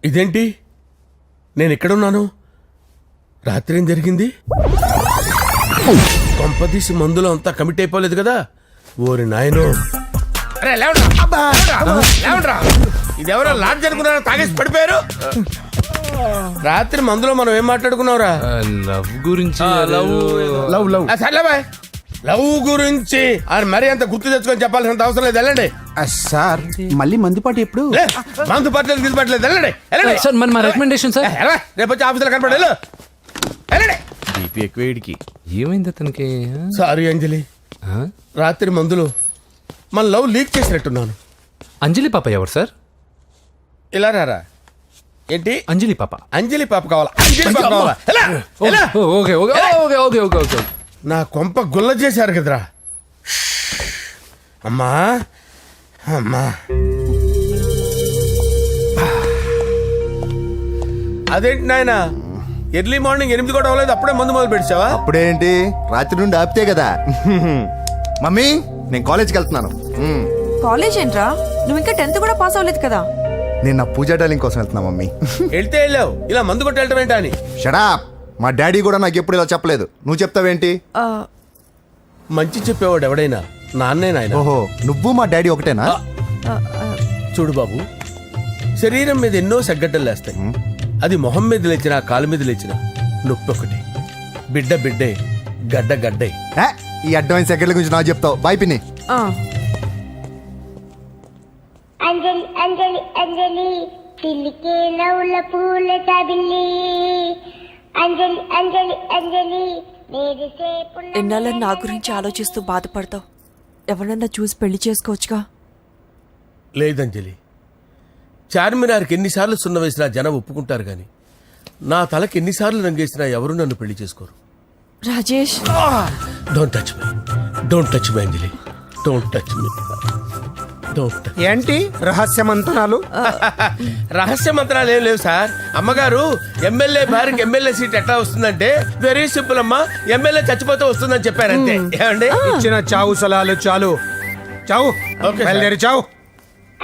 ఇదేంటి, నేను ఎక్కడున్నాను? రాత్రి ఏం జరిగింది? కొంపదీసి మందులో అంతా కమిట్ అయిపోలేదు కదా? ఓరి నాయనో. ఇదెవరో లాడ్జ్ అనుకున్నారా? తాగేసి పడిపోయారు. రాత్రి మందులో మనం ఏం మాట్లాడుకున్నావురా? లవ్ గురించి. సర్లే బాయ్, లవ్ గురించి అని మరీ అంత గుర్తు తెచ్చుకొని చెప్పాల్సినంత అవసరం లేదు. వెళ్ళండి సార్. మళ్ళీ మందుపాటి ఎప్పుడు? మందు పట్టలేదు, గిల్లు పట్టలేదు. వెళ్ళండి సార్, మరి మా రికమెండేషన్ సార్. రేపు వచ్చి ఆఫీసులో కనపడి వెళ్ళండి. ఏమైంది అతనికి? సారీ అంజలి, రాత్రి మందులో మన లవ్ లీక్ చేసినట్టున్నాను. అంజలి పాప ఎవరు సార్? ఇలా రారా. ఏంటి అంజలి పాప? అంజలి పాప కావాలా? అంజలి పాప కావాలా? Okay okay okay okay okay okay. నా కొంప గుల్ల చేశారు కదరా. అమ్మా అమ్మా, అదేంటి నాయన, ఎర్లీ మార్నింగ్ 8 కూడా అవ్వలేదు, అప్పుడే మందు మొదలు పెట్టావా? అప్పుడేంటి, రాత్రి నుండి ఆపితే కదా. మమ్మీ, నేను కాలేజ్కి వెళ్తున్నాను. కాలేజ్ ఏంట్రా, నువ్వు ఇంకా 10th కూడా పాస్ అవ్వలేదు కదా. నేను నా పూజా డాలింగ్ కోసం వెళ్తున్నా మమ్మీ. వెళ్తే వెళ్ళావు, ఇలా మందు కొట్టి వెళ్ళటం ఏంటా అని. షడా, మా డాడీ కూడా నాకు ఎప్పుడు ఇలా చెప్పలేదు. నువ్వు చెప్తావేంటి? మంచి చెప్పేవాడు ఎవడైనా నాన్నే నాయన. ఓహో, నువ్వు మా డాడీ ఒకటేనా? చూడు బాబు, శరీరం మీద ఎన్నో సగ్గడ్డలు లేస్తాయి. అది మొహం మీద లేచినా కాలు మీద లేచినా నొప్పి ఒకటి. బిడ్డ బిడ్డే, గడ్డ గడ్డే. ఈ అడ్వాన్స్ సెకండ్ల గురించి నాకు చెప్తావు. బాయ్ పిన్ని. అంజలి అంజలి అంజలి సిలికే నవ్వుల పూల తబిల్లి అంజలి అంజలి అంజలి ఎన్నాళ్ళని నా గురించి ఆలోచిస్తూ బాధపడతావు? ఎవరన్నా చూసి పెళ్లి చేసుకోవచ్చుగా. లేదంజలి, చార్మినార్కి ఎన్నిసార్లు సున్న వేసినా జనం ఒప్పుకుంటారు గాని నా తలకి ఎన్నిసార్లు రంగేసినా ఎవరు నన్ను పెళ్లి చేసుకోరు. Rajesh, don't touch me, don't touch me Anjali, don't touch me, don't. ఏంటి రహస్య మంతనాలు? రహస్య మంత్రాలు ఏం లేవు సార్. అమ్మగారు ఎమ్మెల్యే భార్యకి ఎమ్మెల్యే సీట్ ఎట్లా వస్తుందంటే వెరీ సింపుల్ అమ్మా, ఎమ్మెల్యే చచ్చిపోతే వస్తుందని చెప్పారంతే. ఏమండి? ఇచ్చిన చావు సలాలు చాలు. చావు, బయలుదేరి చావు.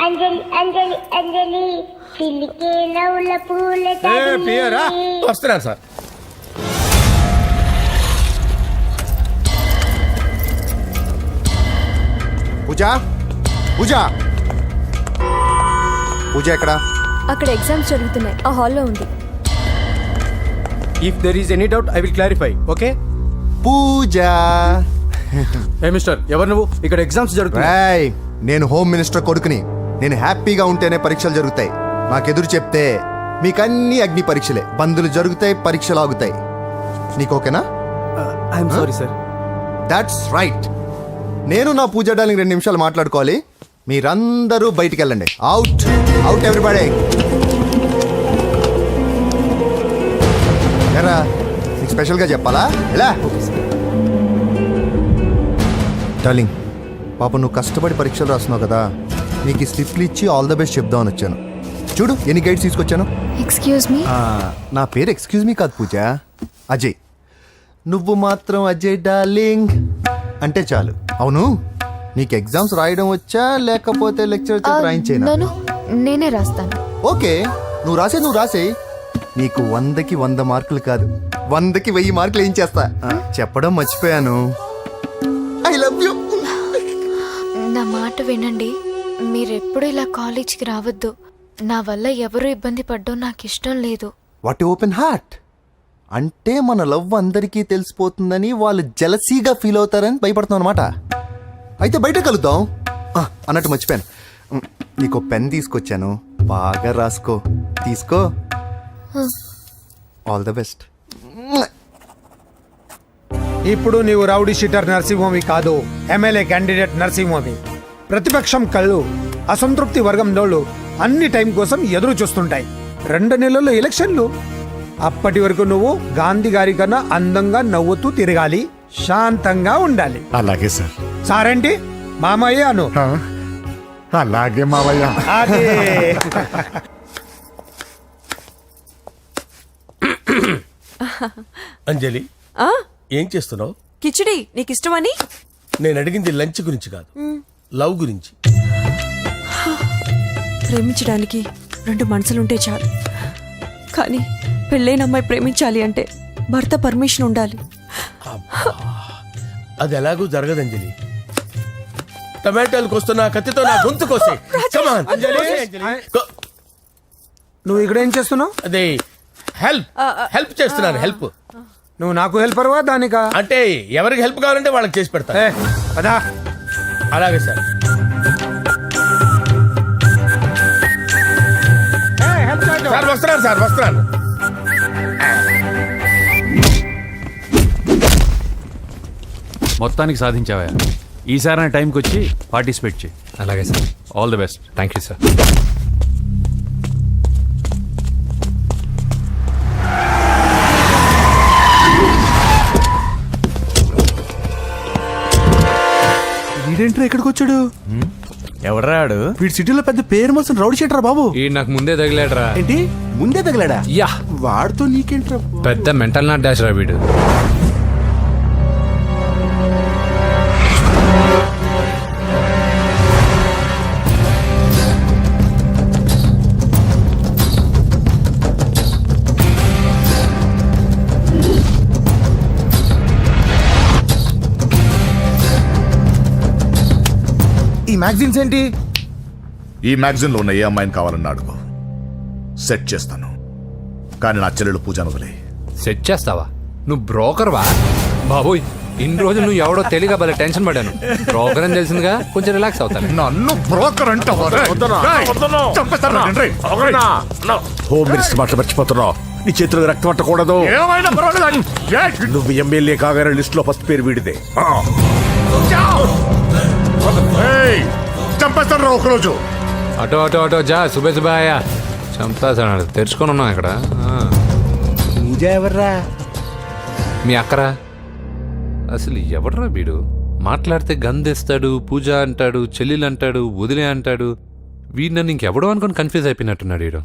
అంజలి అంజలి అంజలి సిలికే నవ్వుల పూల తబిల్లి. వస్తున్నాను సార్. పూజ పూజ పూజ ఎక్కడ? అక్కడ ఎగ్జామ్స్ జరుగుతున్నాయి, ఆ హాల్లో ఉంది. If there is any doubt I will clarify. Okay Pooja. ఏ మిస్టర్, ఎవరు నువ్వు? ఇక్కడ ఎగ్జామ్స్ జరుగుతున్నాయి. నేను హోమ్ మినిస్టర్ కొడుకుని. నేను హ్యాపీగా ఉంటేనే పరీక్షలు జరుగుతాయి. మాకెదురు చెప్తే మీకన్నీ అగ్ని పరీక్షలే. బందులు జరుగుతాయి, పరీక్షలు ఆగుతాయి. నీకు ఓకేనా? I'm sorry sir. That's right. నేను నా పూజ డార్లింగ్ 2 నిమిషాలు మాట్లాడుకోవాలి. మీరందరూ బయటికి వెళ్ళండి. Out out everybody. ఎరా, నీకు స్పెషల్గా చెప్పాలా? ఎలా డార్లింగ్, పాప నువ్వు కష్టపడి పరీక్షలు రాస్తున్నావు కదా, నీకు ఈ స్లిప్లు ఇచ్చి ఆల్ ద బెస్ట్ చెప్దామని వచ్చాను. చూడు ఎన్ని గైడ్స్ తీసుకొచ్చాను. Excuse me. నా పేరు ఎక్స్క్యూజ్ మీ కాదు పూజ, అజయ్. నువ్వు మాత్రం అజయ్ డార్లింగ్ అంటే చాలు. అవును, నీకు ఎగ్జామ్స్ రాయడం వచ్చా లేకపోతే లెక్చర్ రాయించేనా? నేనే రాస్తాను. ఓకే, నువ్వు రాసే. నీకు 100కి 100 మార్కులు కాదు, 100కి 1000 మార్కులు ఏం చేస్తా. చెప్పడం మర్చిపోయాను, ఐ లవ్ యూ. నా మాట వినండి, మీరెప్పుడు ఇలా కాలేజ్కి రావద్దు. నా వల్ల ఎవరు ఇబ్బంది పడ్డం నాకు ఇష్టం లేదు. వాట్ ఓపెన్ హార్ట్ అంటే మన లవ్ అందరికీ తెలిసిపోతుందని వాళ్ళు జలసీగా ఫీల్ అవుతారని భయపడుతున్నాం అనమాట. అయితే బయట కలుద్దాం. అన్నట్టు మర్చిపోయాను, నీకు పెన్ తీసుకొచ్చాను, బాగా రాసుకో. తీసుకో. All the best. ఇప్పుడు నీవు రౌడీ షీటర్ నరసింహమి కాదు, ఎమ్మెల్యే క్యాండిడేట్ నరసింహమి. ప్రతిపక్షం కళ్ళు, అసంతృప్తి వర్గం నోళ్ళు అన్ని టైం కోసం ఎదురు చూస్తుంటాయి. 2 నెలల్లో ఎలక్షన్లు. అప్పటి వరకు నువ్వు గాంధీ గారి కన్నా అందంగా నవ్వుతూ తిరగాలి, శాంతంగా ఉండాలి. అలాగే సార్. సారేంటి మామయ్య అను. అలాగే మావయ్య. అదే. అంజలి, ఏం చేస్తున్నావు? కిచిడి నీకు ఇష్టమని. నేను అడిగింది లంచ్ గురించి కాదు, లవ్ గురించి. ప్రేమించడానికి 2 మనసులుంటే చాలు, కానీ పెళ్ళైన అమ్మాయి ప్రేమించాలి అంటే భర్త పర్మిషన్ ఉండాలి. అది ఎలాగూ జరగదంజలి. టమాటాలు కోస్తున్నా కత్తితో నా గొంతు కోసే. నువ్వు ఇక్కడ ఏం చేస్తున్నావు? అదే హెల్ప్ చేస్తున్నాను. హెల్ప్. నువ్వు నాకు హెల్పర్వా దానికా? అంటే ఎవరికి హెల్ప్ కావాలంటే వాళ్ళకి చేసి పెడతా. అదా అలాగే సార్. సార్ వస్తున్నాను, సార్ వస్తున్నాను. మొత్తానికి సాధించావా? ఈసారి టైంకి వచ్చి పార్టిసిపేట్ చేయి. అలాగే sir. All the best. Thank you sir. వీడేంట్రా ఇక్కడికి వచ్చాడు? ఎవడరాడు? వీడి సిటీలో పెద్ద పేరు మోసం రౌడీ షీటర్ బాబు. ఈ నాకు ముందే తగిలాడరా. ఏంటి ముందే తగిలాడా? యా, వాడితో నీకేంట్రా? పెద్ద మెంటల్ నాట్ డాష్ రా వీడు. ఈ మ్యాగజైన్స్ ఏంటి? ఈ మ్యాగజైన్లో ఉన్న ఏ అమ్మాయిని కావాలన్నా అడుగు, సెట్ చేస్తాను. కానీ నా చెల్లెలు పూజ వదిలే. సెట్ చేస్తావా? నువ్వు బ్రోకర్వా? బాబోయ్, ఇన్ని రోజులు నువ్వు ఎవడో తెలియక భలే టెన్షన్ పడాను. ప్రోగ్రామ్ తెలిసిందిగా కొంచెం రిలాక్స్ అవుతాను. నన్ను బ్రోకర్ అంటావా? హోమ్ మినిస్టర్ మాట మర్చిపోతున్నావు. నీ చేతులకు రక్తం పట్టకూడదు. ఏమైనా పర్వాలేదు. నువ్వు ఎమ్మెల్యే కాగానే లిస్ట్ లో ఫస్ట్ పేరు వీడిదే. చంపేస్తాను రా ఒకరోజు. ఆటో ఆటో ఆటో జా సుబే సుబాయా చంపేసాడు. తెరుచుకొని ఉన్నాం ఇక్కడ. పూజ ఎవర్రా? మీ అక్కరా? అసలు ఎవడరా వీడు? మాట్లాడితే గంధేస్తాడు, పూజ అంటాడు, చెల్లెలు అంటాడు, వదిలే అంటాడు. వీడు నన్ను ఇంకెవడో అనుకొని కన్ఫ్యూజ్ అయిపోయినట్టున్నాడు వీడు.